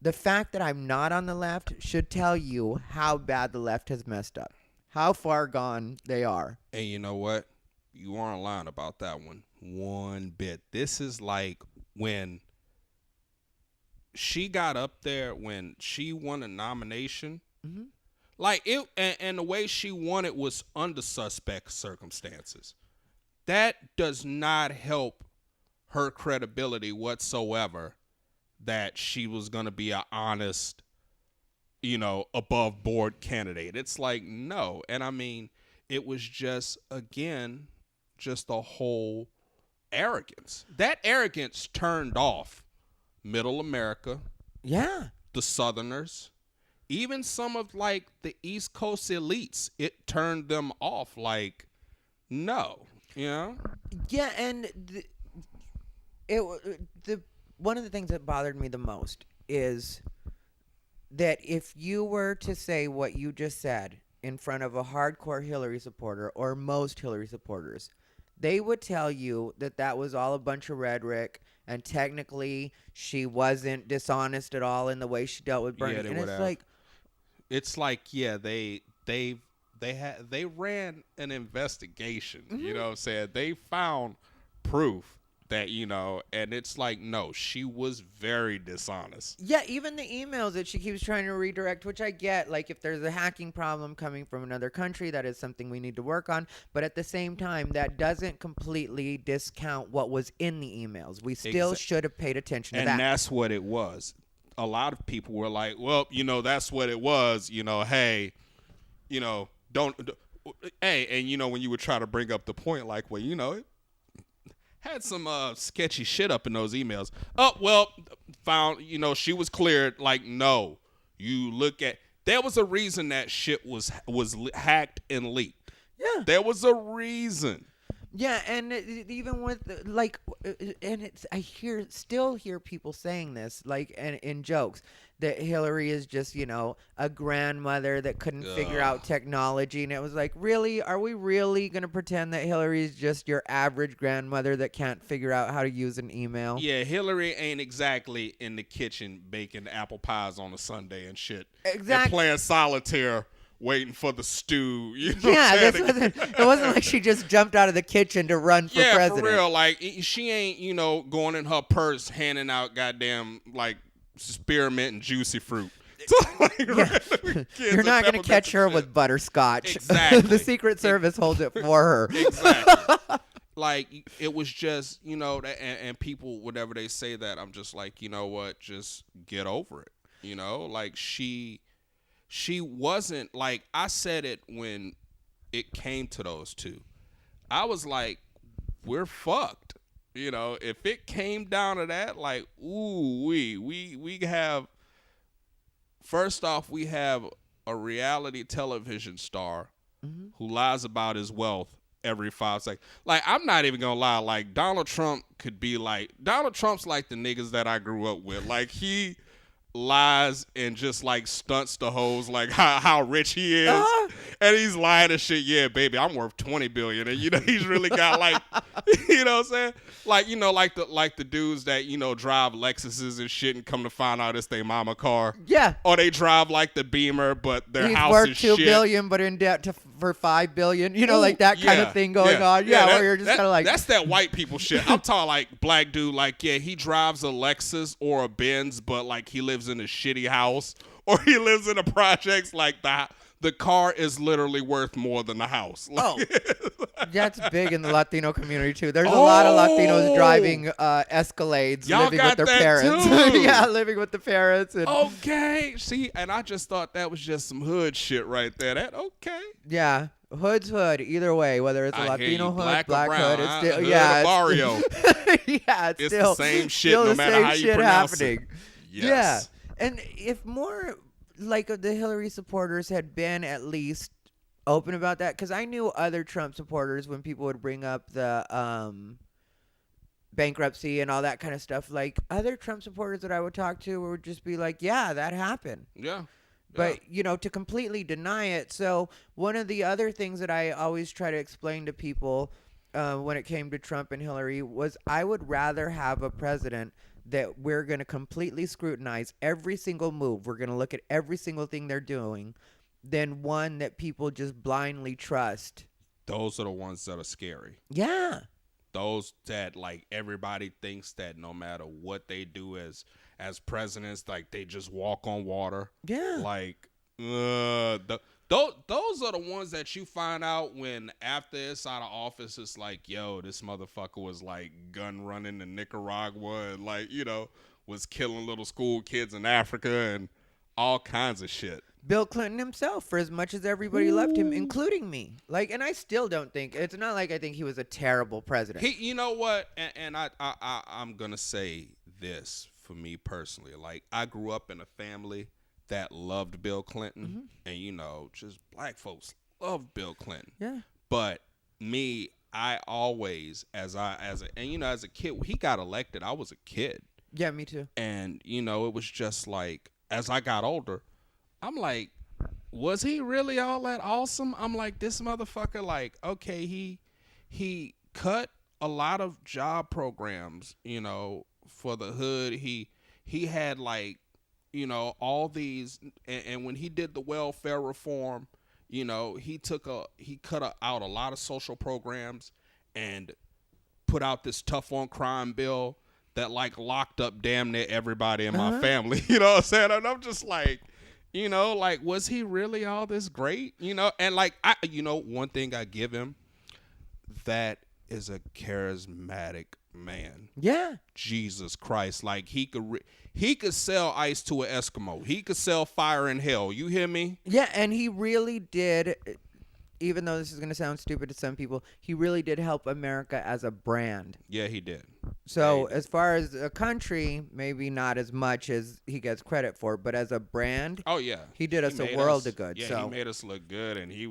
The fact that I'm not on the left should tell you how bad the left has messed up, how far gone they are. And you know what? You aren't lying about that one bit. This is like when she got up there, when she won a nomination. Mm-hmm. Like it, and the way she won it was under suspect circumstances. That does not help her credibility whatsoever that she was going to be an honest, you know, above board candidate. It's like, no. And I mean, it was just, again, just a whole arrogance. That arrogance turned off middle America. Yeah. The Southerners. Even some of, like, the East Coast elites, it turned them off. Like, no, you know? Yeah, and one of the things that bothered me the most is that if you were to say what you just said in front of a hardcore Hillary supporter or most Hillary supporters, they would tell you that that was all a bunch of rhetoric, and technically she wasn't dishonest at all in the way she dealt with Bernie. Yeah, and it's like... It's like, yeah, they ran an investigation, Mm-hmm. you know what I'm saying? They found proof that, you know, and it's like, no, she was very dishonest. Yeah, even the emails that she keeps trying to redirect, which I get, like, if there's a hacking problem coming from another country, that is something we need to work on. But at the same time, that doesn't completely discount what was in the emails. We still should have paid attention to that. And that's what it was. A lot of people were like, well, you know, that's what it was. You know, hey, you know, hey, and, you know, when you would try to bring up the point, like, well, you know, it had some sketchy shit up in those emails. Oh, well, found, you know, she was cleared. Like, no, you look at, there was a reason that shit was hacked and leaked. Yeah. There was a reason. Yeah, and even with, like, and it's, I still hear people saying this, like, and in jokes, that Hillary is just, you know, a grandmother that couldn't figure out technology. And it was like, really? Are we really going to pretend that Hillary is just your average grandmother that can't figure out how to use an email? Yeah, Hillary ain't exactly in the kitchen baking apple pies on a Sunday and shit. Exactly. And playing solitaire, waiting for the stew. You know it wasn't like she just jumped out of the kitchen to run for president. Yeah, for real. Like, she ain't, you know, going in her purse handing out goddamn, like, spearmint and juicy fruit. You're not going to catch her with butterscotch. Exactly. The Secret Service holds it for her. Exactly. Like, it was just, you know, and people, whatever they say that, I'm just like, you know what, just get over it. You know, like, she wasn't, like, I said it when it came to those two. I was like, we're fucked. You know, if it came down to that, like, ooh, we have, first off, we have a reality television star who lies about his wealth every 5 seconds. Like, I'm not even gonna lie, like, Donald Trump's like the niggas that I grew up with. Like, he lies and just, like, stunts the hoes, like how rich he is. And he's lying and shit. Yeah, baby, I'm worth $20 billion. And, you know, he's really got, like, you know what I'm saying? Like, you know, like the dudes that, you know, drive Lexuses and shit and come to find out it's their mama car. Yeah. Or they drive, like, the Beamer, but their he's house worth is $2 shit. billion, but in debt to for $5 billion, like that kind of thing going on. Where you're just kind of like, that's that white people shit. I'm talking like black dude, like, yeah, he drives a Lexus or a Benz, but like he lives in a shitty house or he lives in a projects. Like the car is literally worth more than the house. Like, that's big in the Latino community too. There's a lot of Latinos driving Escalades, y'all living got with their that parents. too. Living with the parents. And okay, see, and I just thought that was just some hood shit right there. That okay. Yeah, hood's hood. Either way, whether it's a Latino hood, black hood, it's still hood barrio. It's still the same shit. No matter how you pronounce it. Yes. Yeah, and if more like the Hillary supporters had been at least open about that, because I knew other Trump supporters, when people would bring up the bankruptcy and all that kind of stuff, like other Trump supporters that I would talk to would just be like, yeah, that happened. Yeah. But, to completely deny it. So one of the other things that I always try to explain to people when it came to Trump and Hillary was, I would rather have a president that we're going to completely scrutinize every single move. We're going to look at every single thing they're doing, than one that people just blindly trust. Those are the ones that are scary. Yeah. Those that like everybody thinks that no matter what they do as presidents, like they just walk on water. Yeah. Like those are the ones that you find out when after it's out of office, it's like, yo, this motherfucker was like gun running in Nicaragua and like, was killing little school kids in Africa and all kinds of shit. Bill Clinton himself, for as much as everybody loved him, including me. Like, and I still don't think, it's not like I think he was a terrible president. You know what? And I'm going to say this for me personally. Like, I grew up in a family that loved Bill Clinton. Mm-hmm. And, just black folks loved Bill Clinton. Yeah. But me, I always, as a kid, he got elected. I was a kid. Yeah, me too. And, it was just like, as I got older, I'm like, was he really all that awesome? I'm like, this motherfucker, like, okay, he cut a lot of job programs, for the hood. He had like, all these, and when he did the welfare reform, he cut out a lot of social programs and put out this tough on crime bill that like locked up damn near everybody in my family. You know what I'm saying? And I'm just like, like, was he really all this great? And like, one thing I give him, that is a charismatic man. Yeah. Jesus Christ. Like he could sell ice to an Eskimo. He could sell fire in hell. You hear me? Yeah. And he really did, even though this is going to sound stupid to some people, he really did help America as a brand. Yeah, he did. So as far as a country, maybe not as much as he gets credit for, but as a brand, oh yeah, he did us a world of good. Yeah, so he made us look good, and he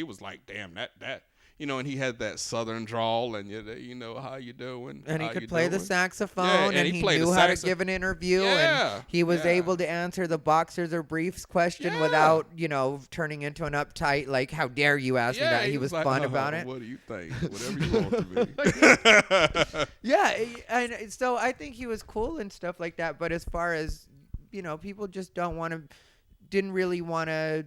was like, damn, that and he had that southern drawl, and how you doing, and he could play the saxophone, yeah, and he knew how to give an interview, and he was able to answer the boxers or briefs question without turning into an uptight, like, how dare you ask me that. He was like, fun about it. What do you think? Whatever you want to be. Yeah, and so I think he was cool and stuff like that. But as far as people just didn't really want to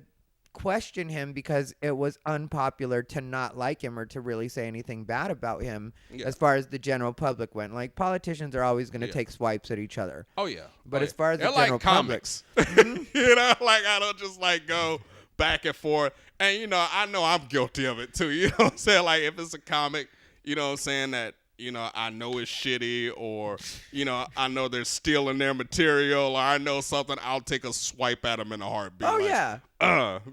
question him because it was unpopular to not like him or to really say anything bad about him. As far as the general public went, like, politicians are always going to take swipes at each other. Oh yeah, but as far as they're the general like comics, public, like, I don't just like go back and forth. And I know I'm guilty of it too. You know what I'm saying? Like, if it's a comic, what I'm saying, that I know it's shitty, or, I know they're stealing their material, or I know something, I'll take a swipe at them in a heartbeat. Oh, like, yeah.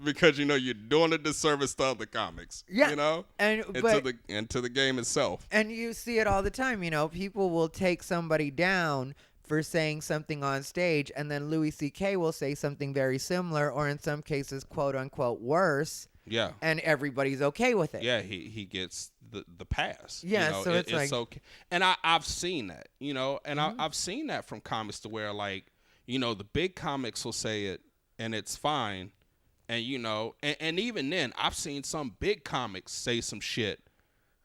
Because, you're doing a disservice to other comics. Yeah. And to the game itself. And you see it all the time. People will take somebody down for saying something on stage, and then Louis C.K. will say something very similar, or in some cases, quote unquote, worse. Yeah. And everybody's okay with it. Yeah, he gets the pass. Yeah, so it's like, okay. And I've seen that, and I've seen that from comics, to where, like, the big comics will say it and it's fine. And, and even then, I've seen some big comics say some shit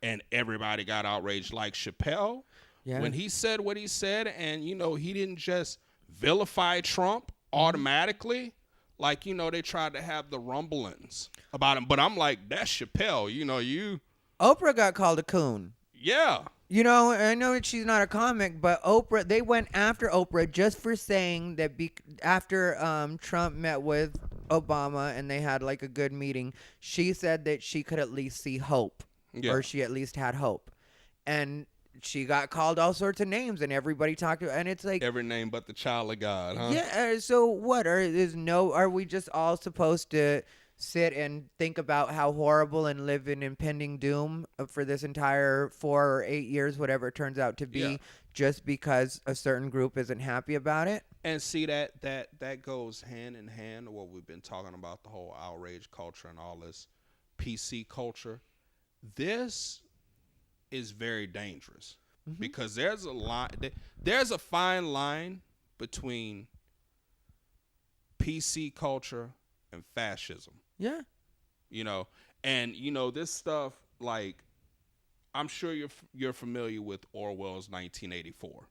and everybody got outraged. Like Chappelle, when he said what he said, and, he didn't just vilify Trump automatically. Like, they tried to have the rumblings about him, but I'm like, that's Chappelle. Oprah got called a coon. Yeah. I know that she's not a comic, but Oprah, they went after Oprah just for saying that after Trump met with Obama and they had like a good meeting, she said that she could at least see hope, Yeah. or she at least had hope. And she got called all sorts of names, and everybody talked to her, and it's like every name but the child of God, huh? yeah. So what are we just all supposed to sit and think about how horrible and live in impending doom for this entire 4 or 8 years, whatever it turns out to be, Yeah. just because a certain group isn't happy about it? And see that goes hand in hand with what we've been talking about, the whole outrage culture and all this PC culture. This is very dangerous because there's a fine line between PC culture and fascism. Yeah. And this stuff, like, I'm sure you're familiar with Orwell's 1984.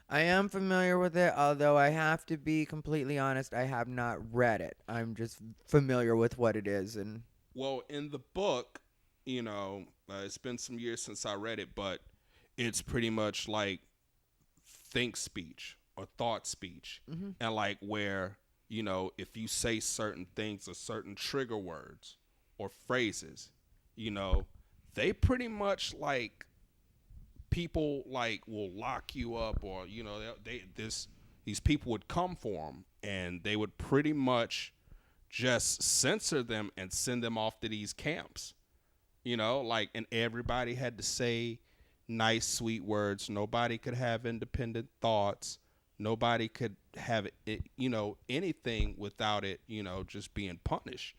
I am familiar with it, although I have to be completely honest, I have not read it. I'm just familiar with what it is. And well, in the book, it's been some years since I read it, but it's pretty much like think speech or thought speech. And like where, if you say certain things or certain trigger words or phrases, they pretty much like people like will lock you up, or these people would come for them and they would pretty much just censor them and send them off to these camps, and everybody had to say nice, sweet words. Nobody could have independent thoughts. Nobody could have it, anything without it, just being punished.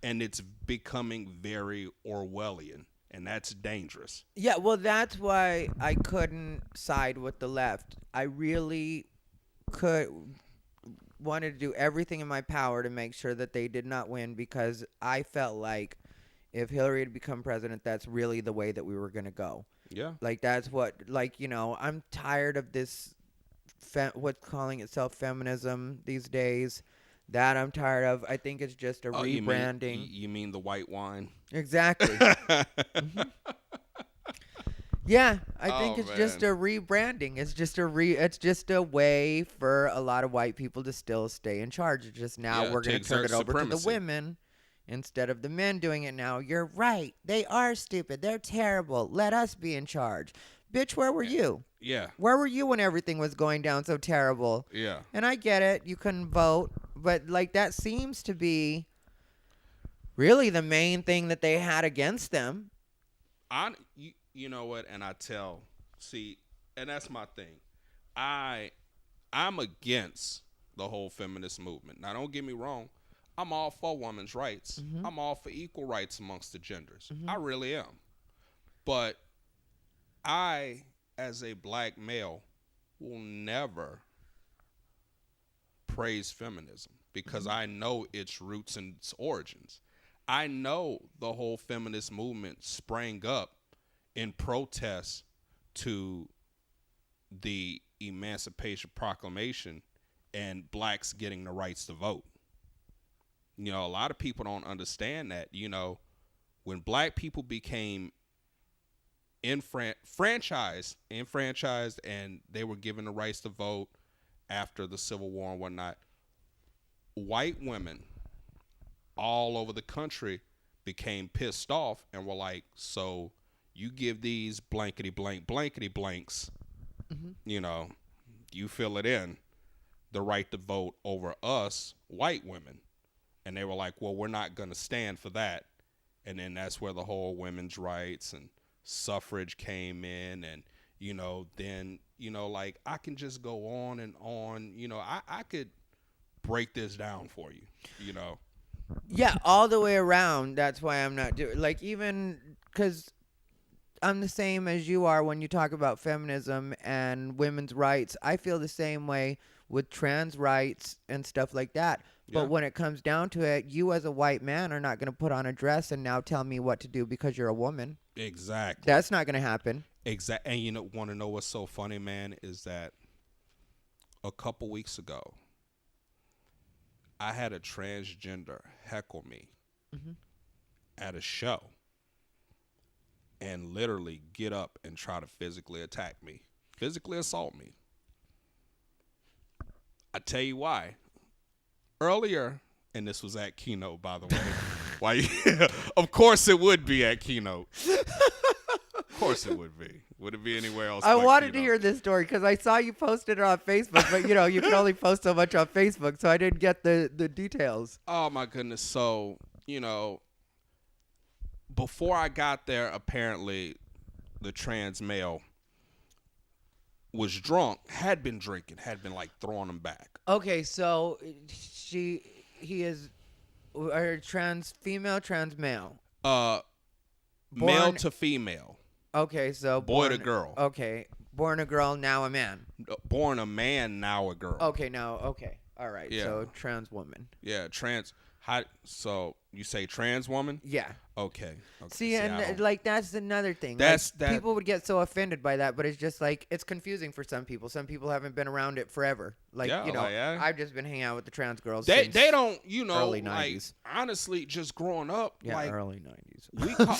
And it's becoming very Orwellian, and that's dangerous. yeah, well, that's why I couldn't side with the left. I really wanted to do everything in my power to make sure that they did not win, because I felt like if Hillary had become president, that's really the way that we were going to go. Yeah. Like, that's what, I'm tired of this, what's calling itself feminism these days. That I'm tired of. I think it's just a rebranding. You mean the white wine? Exactly. Yeah, I think it's just a rebranding. It's just a way for a lot of white people to still stay in charge. It's just now we're going to turn it over to the women instead of the men doing it now. You're right. They are stupid. They're terrible. Let us be in charge. Bitch, where were you? Yeah. Where were you when everything was going down so terrible? Yeah. And I get it. You couldn't vote. But, that seems to be really the main thing that they had against them. You know what? And and that's my thing. I'm against the whole feminist movement. Now, don't get me wrong. I'm all for women's rights. I'm all for equal rights amongst the genders. I really am. But I, as a black male, will never praise feminism because I know its roots and its origins. I know the whole feminist movement sprang up in protest to the Emancipation Proclamation and blacks getting the rights to vote. A lot of people don't understand that, when black people became enfranchised and they were given the rights to vote after the Civil War and whatnot, white women all over the country became pissed off and were like, so you give these blankety blanks, you fill it in, the right to vote over us white women. And they were like, well, we're not going to stand for that. And then that's where the whole women's rights and suffrage came in. And, then, I can just go on and on. I could break this down for you, Yeah, all the way around. That's why I'm not doing, even because I'm the same as you are when you talk about feminism and women's rights. I feel the same way with trans rights and stuff like that. But when it comes down to it, you as a white man are not going to put on a dress and now tell me what to do because you're a woman. Exactly. That's not going to happen. Exactly. And want to know what's so funny, man, is that a couple weeks ago, I had a transgender heckle me Mhm. at a show and literally get up and try to physically attack me, physically assault me. I tell you why. Earlier, and this was at Keynote, by the way. Why? Of course it would be at Keynote. Of course it would be. Would it be anywhere else? I but wanted to Keynote? hear this story because I saw you posted it on Facebook, but you can only post so much on Facebook, so I didn't get the details. Oh my goodness. So, before I got there, apparently the trans male was drunk, had been drinking, had been like throwing him back. Okay, so he is trans female, trans male. Male to female. Okay, so Boy to girl. Okay, born a girl, now a man. Born a man, now a girl. Okay, all right. Yeah. So trans woman. Yeah, trans. So you say trans woman? Yeah. Okay. See, and like that's another thing. That's like, people would get so offended by that, but it's just like it's confusing for some people. Some people haven't been around it forever. Like I've just been hanging out with the trans girls. They since don't early like 90s. Honestly, just growing up. Yeah, like, early 90s. We call,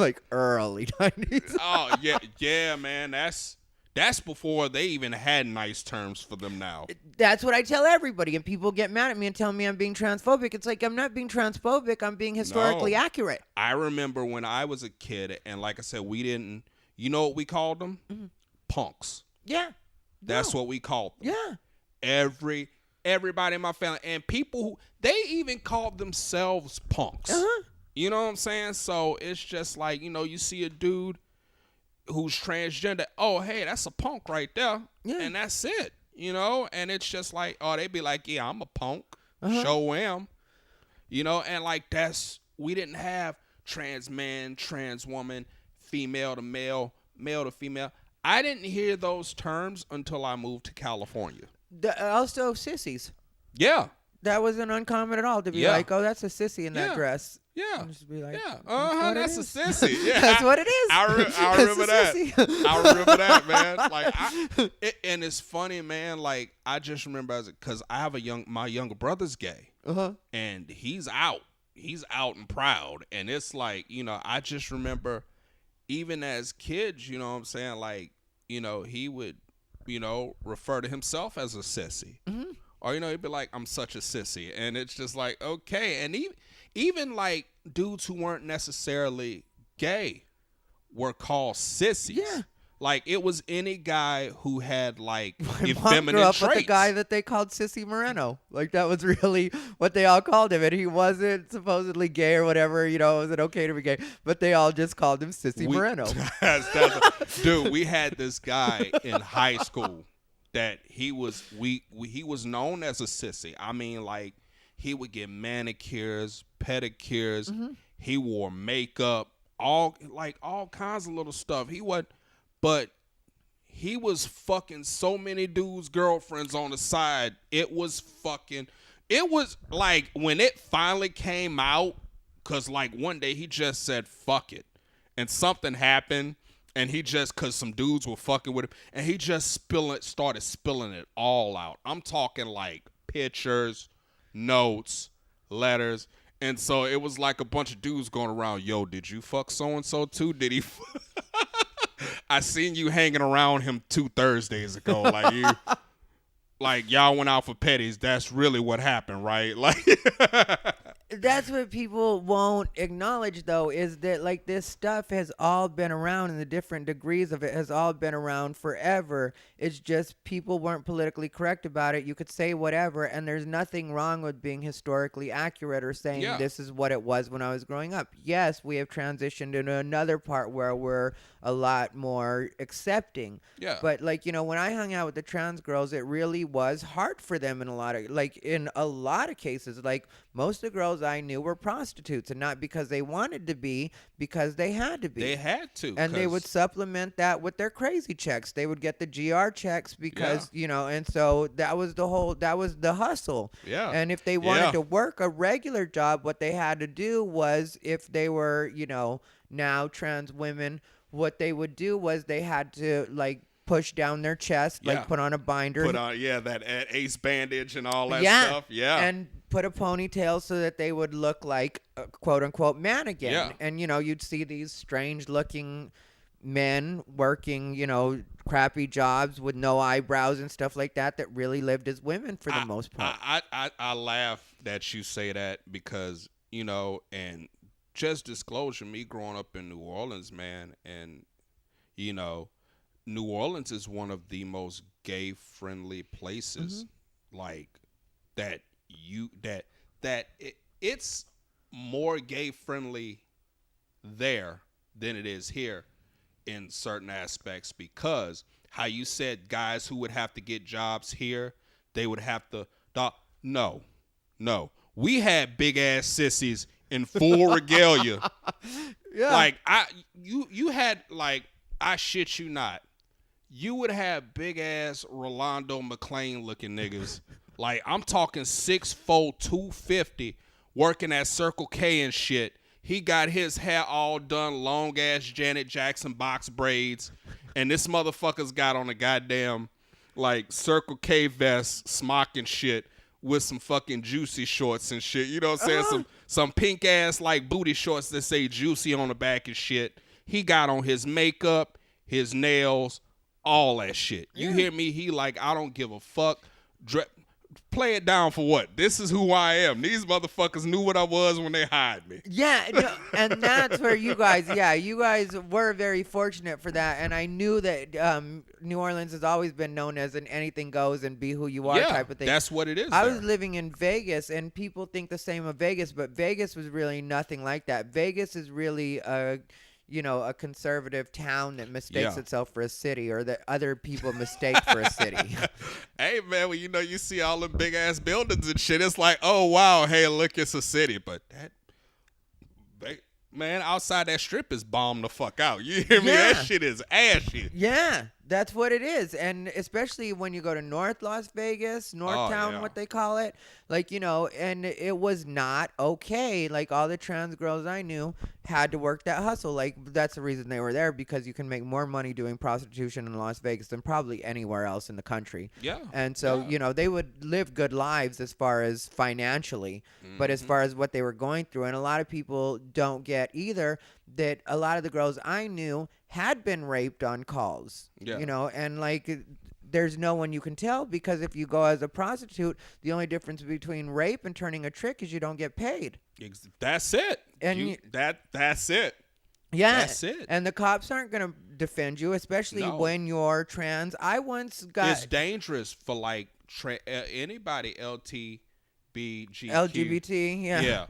like early 90s. Oh yeah, man. That's before they even had nice terms for them now. That's what I tell everybody, and people get mad at me and tell me I'm being transphobic. It's like I'm not being transphobic. I'm being historically accurate. I remember when I was a kid, and like I said, we didn't. You know what we called them? Mm-hmm. Punks. Yeah. That's what we called them. Yeah. Everybody in my family, and people who they even called themselves punks. Uh-huh. You know what I'm saying? So it's just like, you see a dude who's transgender. Oh, hey, that's a punk right there. Yeah. And that's it. And it's just like, oh, they be like, yeah, I'm a punk. Uh-huh. Show am. And like we didn't have trans man, trans woman, female to male, male to female. I didn't hear those terms until I moved to California. Also sissies. Yeah. That wasn't uncommon at all to be like, oh, that's a sissy in that dress. Yeah. And just be like, That's a sissy. Yeah. That's what it is. I remember that. I remember that, man. Like, and it's funny, man. Like, I just remember because I have my younger brother's gay, and he's out and proud, and it's like, I just remember, even as kids, you know what I'm saying, like, he would, refer to himself as a sissy. Mm-hmm. Or, he'd be like, I'm such a sissy. And it's just like, okay. And even like dudes who weren't necessarily gay were called sissies. Yeah. Like, it was any guy who had like My effeminate mom grew up traits. with the guy that they called Sissy Moreno. Like, that was really what they all called him. And he wasn't supposedly gay or whatever. It wasn't okay to be gay. But they all just called him Sissy Moreno. Dude, we had this guy in high school that he was known as a sissy. I mean, like, he would get manicures, pedicures. Mm-hmm. He wore makeup, all kinds of little stuff. But he was fucking so many dudes' girlfriends on the side. It was like when it finally came out, because like one day he just said, fuck it. And something happened. And he just, because some dudes were fucking with him, and he just started spilling it all out. I'm talking like pictures, notes, letters. And so it was like a bunch of dudes going around, yo, did you fuck so-and-so too? Did he? I seen you hanging around him 2 Thursdays ago. Like y'all went out for petties. That's really what happened, right? Like. That's what people won't acknowledge, though, is that, like, this stuff has all been around, and the different degrees of it has all been around forever. It's just people weren't politically correct about it. You could say whatever, and there's nothing wrong with being historically accurate or saying this is what it was when I was growing up. Yes, we have transitioned into another part where we're a lot more accepting. Yeah. But, like, when I hung out with the trans girls, it really was hard for them in a lot of cases. Like, most of the girls I knew were prostitutes, and not because they wanted to be, because they had to be. They had to. And they would supplement that with their crazy checks. They would get the GR checks because, and so that was the hustle. Yeah. And if they wanted to work a regular job, what they had to do was, if they were, now trans women, what they would do was they had to, like, pushed down their chest, Yeah. like put on a binder. Put on, that ace bandage and all that Yeah. stuff. Yeah. And put a ponytail so that they would look like a quote unquote man again. Yeah. And, you'd see these strange looking men working, crappy jobs with no eyebrows and stuff like that really lived as women for the most part. I laugh that you say that because, and just disclosure, me growing up in New Orleans, man, and, New Orleans is one of the most gay friendly places, like it's more gay friendly there than it is here in certain aspects, because how you said guys who would have to get jobs here, they would have to no, we had big ass sissies in full regalia. Yeah. Like you had, like, I shit you not, you would have big ass Rolando McClain looking niggas. Like, I'm talking 6'4", 250, working at Circle K and shit. He got his hair all done, long ass Janet Jackson box braids, and this motherfucker's got on a goddamn, like, Circle K vest, smock and shit, with some fucking Juicy shorts and shit. You know what I'm saying? Some pink ass, like, booty shorts that say Juicy on the back and shit. He got on his makeup, his nails, all that shit. You hear me? He like, I don't give a fuck. Play it down for what? This is who I am. These motherfuckers knew what I was when they hired me. Yeah, no, and that's where you guys were very fortunate for that. And I knew that New Orleans has always been known as an anything goes and be who you are type of thing. That's what it is. I was living in Vegas, and people think the same of Vegas, but Vegas was really nothing like that. Vegas is really a conservative town that mistakes itself for a city, or that other people mistake for a city. Hey, man, when you see all the big ass buildings and shit, it's like, oh wow, hey, look, it's a city. But man, outside that strip is bombed the fuck out. You hear me? That shit is ashy. Yeah, that's what it is. And especially when you go to North Las Vegas, Northtown, what they call it, like, and it was not okay. Like, all the trans girls I knew had to work that hustle. Like, that's the reason they were there, because you can make more money doing prostitution in Las Vegas than probably anywhere else in the country. Yeah. And so, they would live good lives as far as financially, but as far as what they were going through, and a lot of people don't get either that a lot of the girls I knew had been raped on calls, and like, there's no one you can tell, because if you go as a prostitute, the only difference between rape and turning a trick is you don't get paid. That's it. And that's it. Yeah. That's it. And the cops aren't going to defend you, especially when you're trans. I once got... It's dangerous for, like, anybody LGBT. Yeah.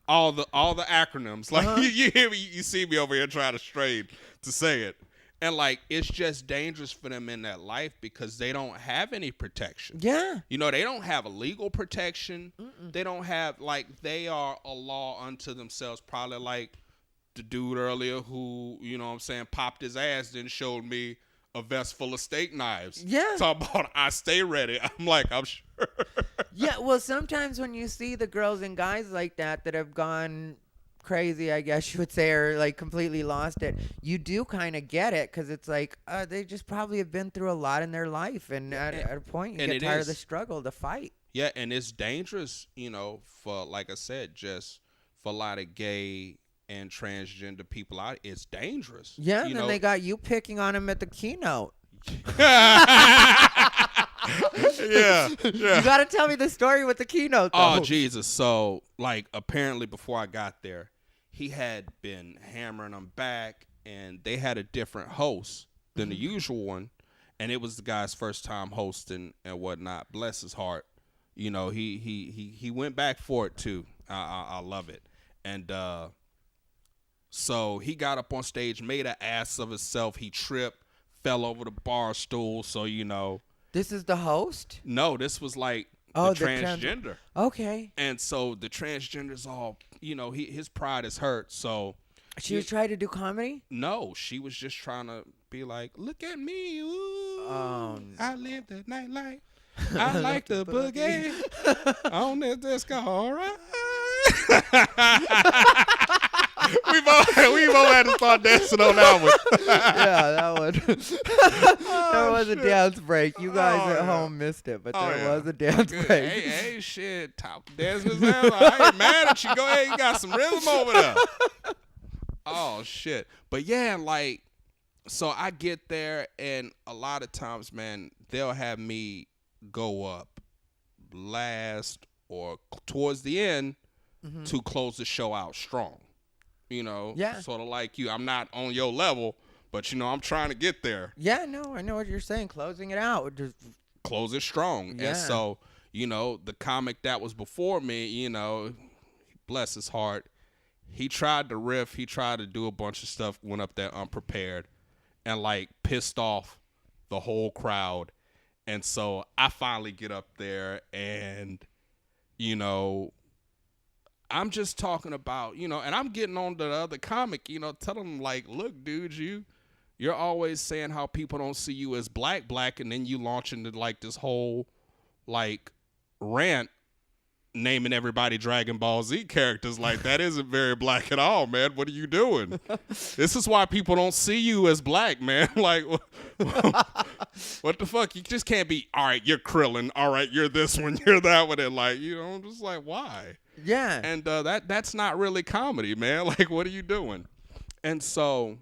All the acronyms. Like, you hear me, you see me over here trying to strain to say it. And, like, it's just dangerous for them in that life because they don't have any protection. Yeah. They don't have a legal protection. They don't have, like, they are a law unto themselves. Probably like the dude earlier who, popped his ass, then showed me a vest full of steak knives. Yeah. Talk about, I stay ready. I'm like, I'm sure. Yeah, well, sometimes when you see the girls and guys like that have gone crazy, I guess you would say, or like completely lost it, you do kind of get it, because it's like they just probably have been through a lot in their life, and at a point you get tired of the struggle to fight. Yeah, and it's dangerous, for, like I said, just for a lot of gay and transgender people out. It's dangerous. Yeah, and then they got you picking on him at the keynote. Yeah. You got to tell me the story with the keynote, though. Oh, Jesus. So, like, apparently before I got there, he had been hammering them back, and they had a different host than the usual one, and it was the guy's first time hosting and whatnot. Bless his heart. He went back for it, too. I love it. And so he got up on stage, made an ass of himself. He tripped, fell over the bar stool, so, This is the host? No, this was like the transgender. Okay. And so the transgender's all, his pride is hurt. So she was trying to do comedy? No, she was just trying to be like, look at me. Ooh, I live the nightlife. I like the boogie on this disco. All right. we both had to start dancing on that one. Yeah, that one. There was a shit. dance break. You guys Oh, at yeah. home missed it, but Oh, there yeah. was a dance Good. break. Hey, shit. Top dancing his ass. I ain't mad at you. Go ahead. You got some rhythm over there. Oh, shit. But yeah, like, so I get there, and a lot of times, man, they'll have me go up last or towards the end to close the show out strong. You know, Yeah. sort of like you. I'm not on your level, but, you know, I'm trying to get there. Yeah, no, I know what you're saying. Closing it out. Just, Close it strong. Yeah. And so, you know, the comic that was before me, you know, bless his heart, he tried to riff. He tried to do a bunch of stuff, went up there unprepared and, like, pissed off the whole crowd. And so I finally get up there and, you know, I'm just talking about, you know, and I'm getting on to the other comic, you know, telling him, like, look, dude, you're always saying how people don't see you as black, and then you launch into, like, this whole, like, rant naming everybody Dragon Ball Z characters. Like, that isn't very black at all, man. What are you doing? This is why people don't see you as black, man. Like, what the fuck? You just can't be, all right, you're Krillin. All right, you're this one, you're that one. And, like, you know, I'm just like, why? yeah. And that's not really comedy, man. Like, what are you doing? And so,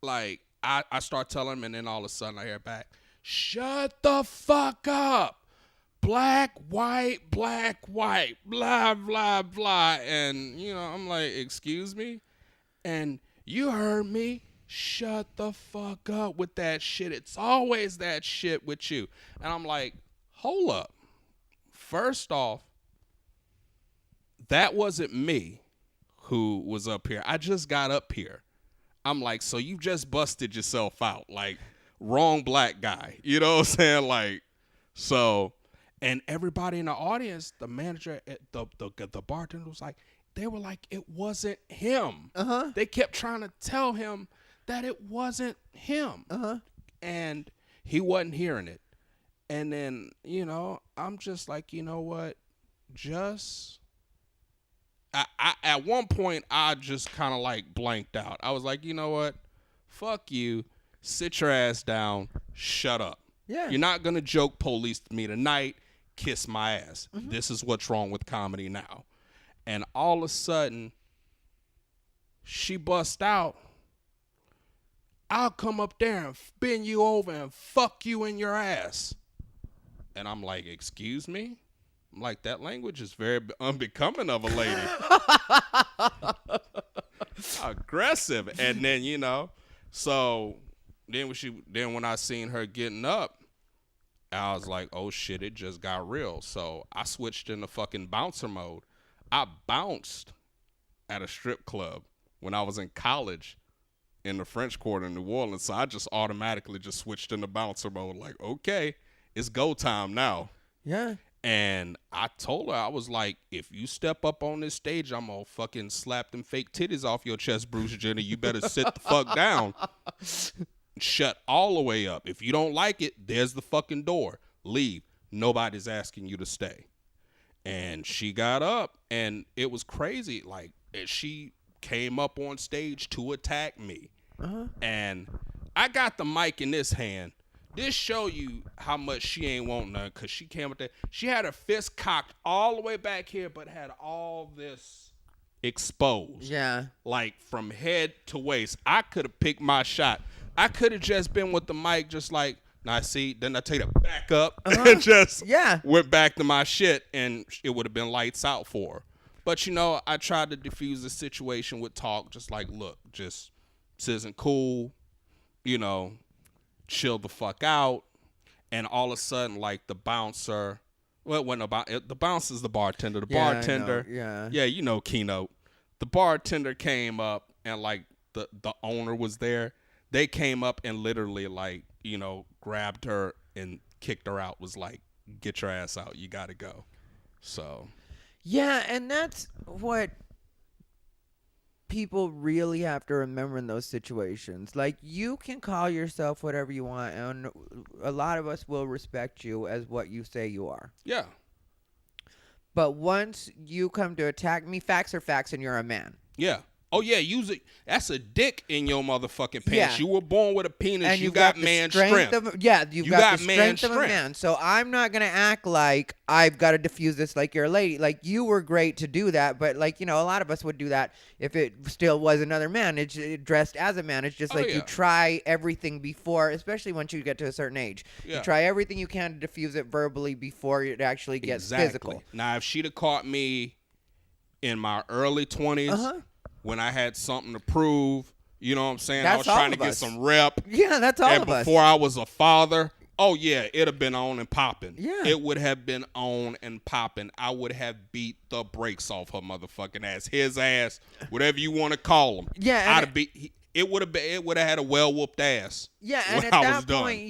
like, I start telling him, and then all of a sudden I hear back, shut the fuck up. Black, white, blah, blah, blah. And, you know, I'm like, excuse me? And you heard me. Shut the fuck up with that shit. It's always that shit with you. And I'm like, hold up. First off, that wasn't me who was up here. I just got up here. I'm like, so you just busted yourself out. Like, wrong black guy. You know what I'm saying? Like, so, and everybody in the audience, the manager, the bartender was like, they were like, it wasn't him. They kept trying to tell him that it wasn't him. And he wasn't hearing it. And then, you know, I'm just like, you know what? I at one point, I just kind of like blanked out. I was like, you know what? Fuck you. Sit your ass down. Shut up. Yeah. You're not going to joke police to me tonight. Kiss my ass. This is what's wrong with comedy now. And all of a sudden, she bust out, I'll come up there and bend you over and fuck you in your ass. And I'm like, excuse me? I'm like, that language is very unbecoming of a lady. Aggressive. And then, you know, so then when I seen her getting up, I was like, oh shit, it just got real. So I switched into fucking bouncer mode. I bounced at a strip club when I was in college in the French Quarter in New Orleans. So I just automatically just switched into bouncer mode. Like, okay, it's go time now. Yeah. And I told her, I was like, if you step up on this stage, I'm going to fucking slap them fake titties off your chest, Bruce Jenner. You better sit the fuck down. Shut all the way up. If you don't like it, there's the fucking door. Leave. Nobody's asking you to stay. And she got up, and it was crazy. Like, she came up on stage to attack me. And I got the mic in this hand. This show you how much she ain't want none, because she came up there. She had her fist cocked all the way back here, but had all this exposed. Yeah. Like, from head to waist. I could have picked my shot. I could have just been with the mic just like, now see, then I take it back up and just went back to my shit, and it would have been lights out for her. But, you know, I tried to diffuse the situation with talk, just like, look, just, this isn't cool, you know, chill the fuck out. And all of a sudden, like, the bouncer, well, when the bouncer's the bartender. The bartender, yeah, you know, Keynote. The bartender came up, and, like, the owner was there. They came up and literally, like, you know, grabbed her and kicked her out. Was like, get your ass out. You got to go. So. Yeah, and that's what people really have to remember in those situations. Like, you can call yourself whatever you want, and a lot of us will respect you as what you say you are. Yeah. But once you come to attack me, facts are facts, and you're a man. Yeah. Oh yeah, use it. That's a dick in your motherfucking pants. Yeah. You were born with a penis. And You you've got got the man strength strength. of you've You got the got man strength of a strength. man. So I'm not gonna act like I've got to diffuse this like you're a lady. Like you were great to do that, but like a lot of us would do that if it still was another man. It's dressed as a man. It's just Oh, like yeah. you try everything before, especially once you get to a certain age. Yeah. You try everything you can to diffuse it verbally before it actually gets physical. Now, if she'd have caught me in my early 20s Uh-huh. when I had something to prove, you know what I'm saying? I That's was all trying to of get us. some rep. Yeah, that's all And of us. before I was a father, oh yeah, it'd have been on and popping. Yeah. It would have been on and popping. I would have beat the brakes off her motherfucking ass. His ass, whatever you want to call him. Yeah, and I'd have beat. It would have had a well whooped ass. Yeah, and when at I that was done. point,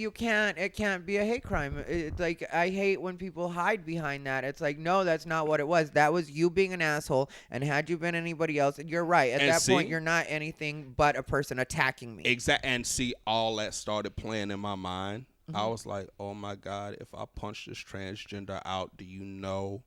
it can't be a hate crime. It's like, I hate when people hide behind that. It's like, no, that's not what it was. That was you being an asshole, and had you been anybody else, you're right. At And that point, see? you're not anything but a person attacking me. Exact. And see, all that started playing in my mind. I Mm-hmm. was like, oh my God, if I punch this transgender out, do you know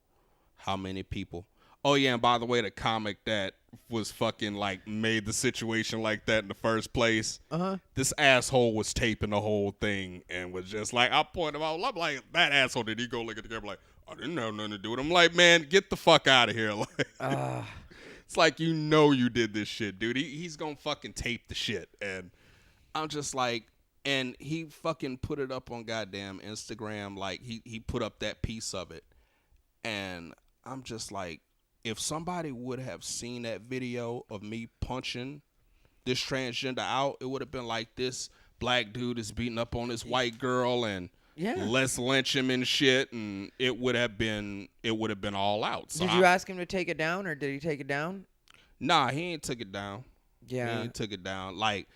how many people? Oh yeah, and by the way, the comic that was fucking like made the situation like that in the first place. Uh-huh. This asshole was taping the whole thing and was just like, I pointed him out. I'm like, that asshole, did he go look at the camera like, I didn't have nothing to do with it. I'm like, man, get the fuck out of here. Like, it's like, you did this shit, dude. He's gonna fucking tape the shit. And I'm just like, and he fucking put it up on goddamn Instagram. Like, he put up that piece of it. And I'm just like, if somebody would have seen that video of me punching this transgender out, it would have been like, this black dude is beating up on this white girl and let's lynch him and shit, and it would have been all out. So Did you ask him to take it down, or did he take it down? Nah, he ain't took it down. Yeah. He ain't took it down. Like,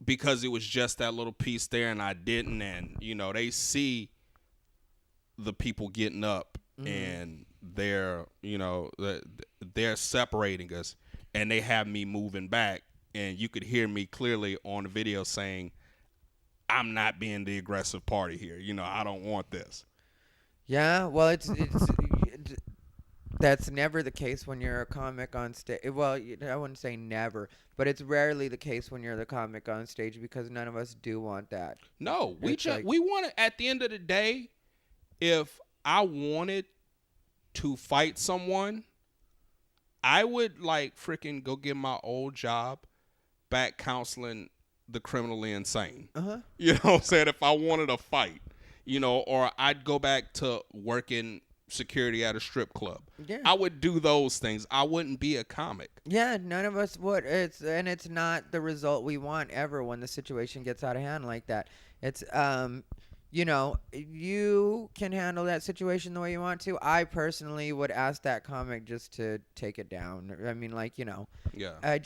because it was just that little piece there and I didn't, and they see the people getting up and they're separating us, and they have me moving back, and you could hear me clearly on the video saying, I'm not being the aggressive party here. I don't want this. Yeah, well, it's that's never the case when you're a comic on stage. Well, I wouldn't say never, but it's rarely the case when you're the comic on stage, because none of us do want that. No, we It's just like- we want to. At the end of the day, if I wanted to fight someone, I would like freaking go get my old job back counseling the criminally insane. Uh-huh. You know what I'm saying? If I wanted a fight, or I'd go back to working security at a strip club. Yeah. I would do those things. I wouldn't be a comic. Yeah, none of us would. It's not the result we want ever when the situation gets out of hand like that. It's you can handle that situation the way you want to. I personally would ask that comic just to take it down. I mean, Yeah. I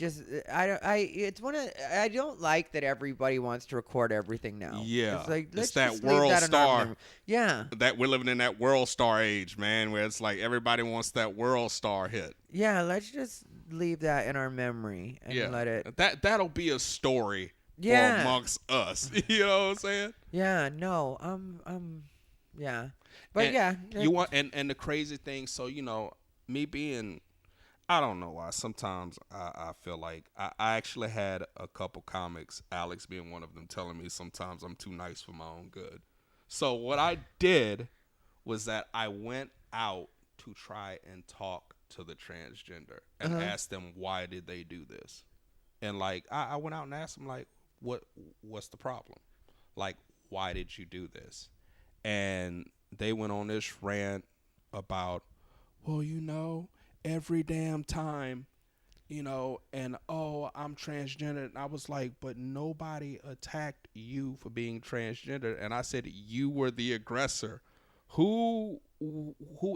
don't like that everybody wants to record everything now. Yeah. It's like, let's It's that just leave world that in our star. memory. Yeah. That we're living in that world star age, man, where it's like everybody wants that world star hit. Yeah, let's just leave that in our memory and let it. That'll be a story Yeah. for amongst us. You know what I'm saying? Yeah, no. Yeah. But And yeah. You want and the crazy thing, so me being, I don't know why. Sometimes I feel like I actually had a couple comics, Alex being one of them, telling me sometimes I'm too nice for my own good. So what I did was that I went out to try and talk to the transgender and ask them, why did they do this? And like I went out and asked them, like, what's the problem? Like, why did you do this? And they went on this rant about, well, every damn time, and I'm transgender. And I was like, but nobody attacked you for being transgender. And I said, you were the aggressor. Who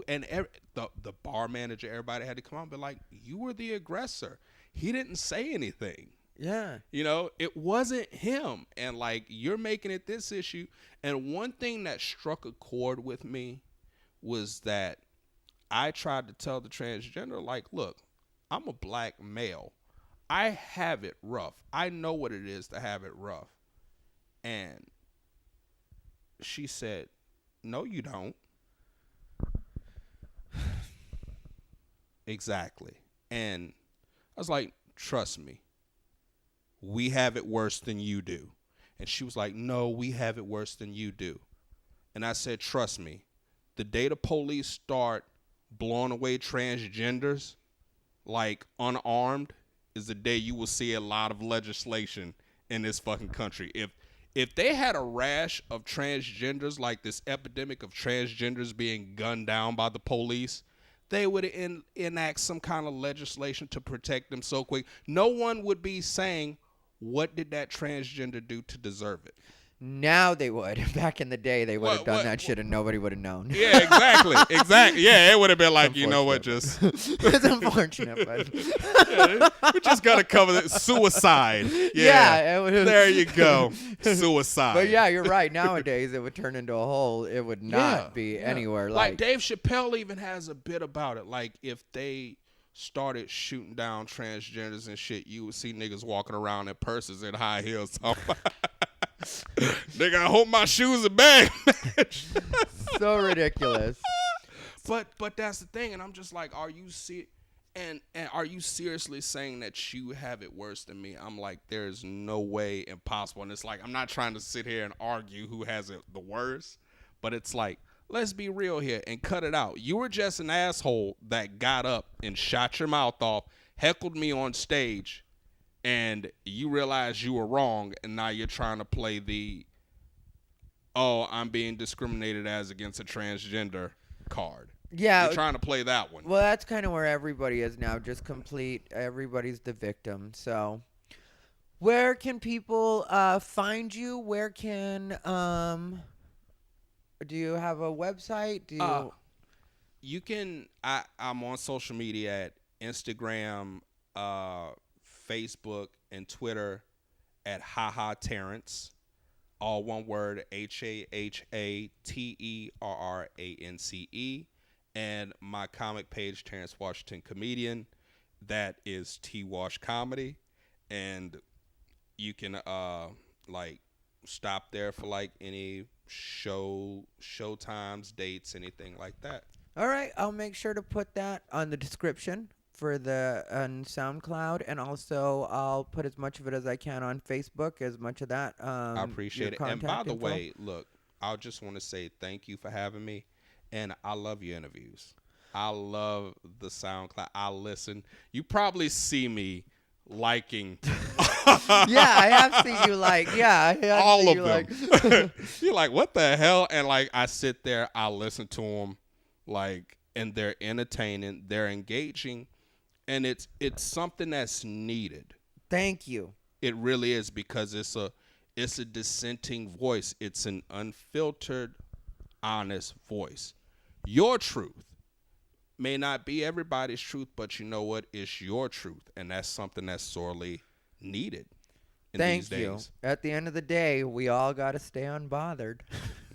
and the bar manager, everybody had to come out and be like, you were the aggressor. He didn't say anything. Yeah. It wasn't him. And like, you're making it this issue. And one thing that struck a chord with me was that I tried to tell the transgender, like, look, I'm a black male. I have it rough. I know what it is to have it rough. And she said, no, you don't. Exactly. And I was like, trust me, we have it worse than you do. And she was like, no, we have it worse than you do. And I said, trust me, the day the police start blowing away transgenders, like unarmed, is the day you will see a lot of legislation in this fucking country. If they had a rash of transgenders, like this epidemic of transgenders being gunned down by the police, they would enact some kind of legislation to protect them so quick. No one would be saying, what did that transgender do to deserve it? Now they would. Back in the day, they would have done that shit and nobody would have known. Yeah, exactly. Yeah, it would have been like, you know what, just... It's unfortunate, but... yeah, we just got to cover it. Suicide. Yeah. There you go. Suicide. But yeah, you're right. Nowadays, it would turn into a whole... It would not be anywhere like... Dave Chappelle even has a bit about it. Like, if they started shooting down transgenders and shit, you would see niggas walking around in purses and high heels. Nigga, I hope my shoes are back. So ridiculous. But that's the thing, and I'm just like, are you and are you seriously saying that you have it worse than me? I'm like, there's no way impossible. And it's like, I'm not trying to sit here and argue who has it the worst, but it's like, let's be real here and cut it out. You were just an asshole that got up and shot your mouth off, heckled me on stage, and you realize you were wrong, and now you're trying to play the, oh, I'm being discriminated as against a transgender card. Yeah. You're trying to play that one. Well, that's kind of where everybody is now, just everybody's the victim. So where can people find you? Where can, do you have a website? Do you... You can, I'm on social media at Instagram, Facebook, and Twitter at Terrance, all one word, HAHATERRANCE, and my comic page, Terrance Washington Comedian, that is T-Wash Comedy, and you can like stop there for like any show times, dates, anything like that. All right, I'll make sure to put that on the description for the on SoundCloud, and also I'll put as much of it as I can on Facebook, as much of that. I appreciate it. And by the way, look, I just want to say thank you for having me, and I love your interviews. I love the SoundCloud. I listen. You probably see me liking. Yeah, I have seen you like. Yeah, I have all seen of you them. like. You're like, what the hell? And like, I sit there, I listen to them, like, and they're entertaining, they're engaging. And it's something that's needed. Thank you. It really is, because it's a dissenting voice. It's an unfiltered, honest voice. Your truth may not be everybody's truth, but you know what? It's your truth, and that's something that's sorely needed in these days. Thank you. At the end of the day, we all got to stay unbothered.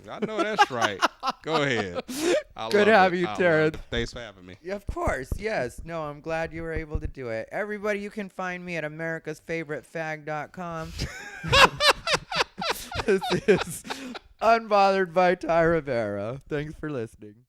I know that's right. Go ahead. Good to have you, Terrance. Thanks for having me. Of course, yes. No, I'm glad you were able to do it. Everybody, you can find me at americasfavoritefag.com. This is Unbothered by Ty Rivera. Thanks for listening.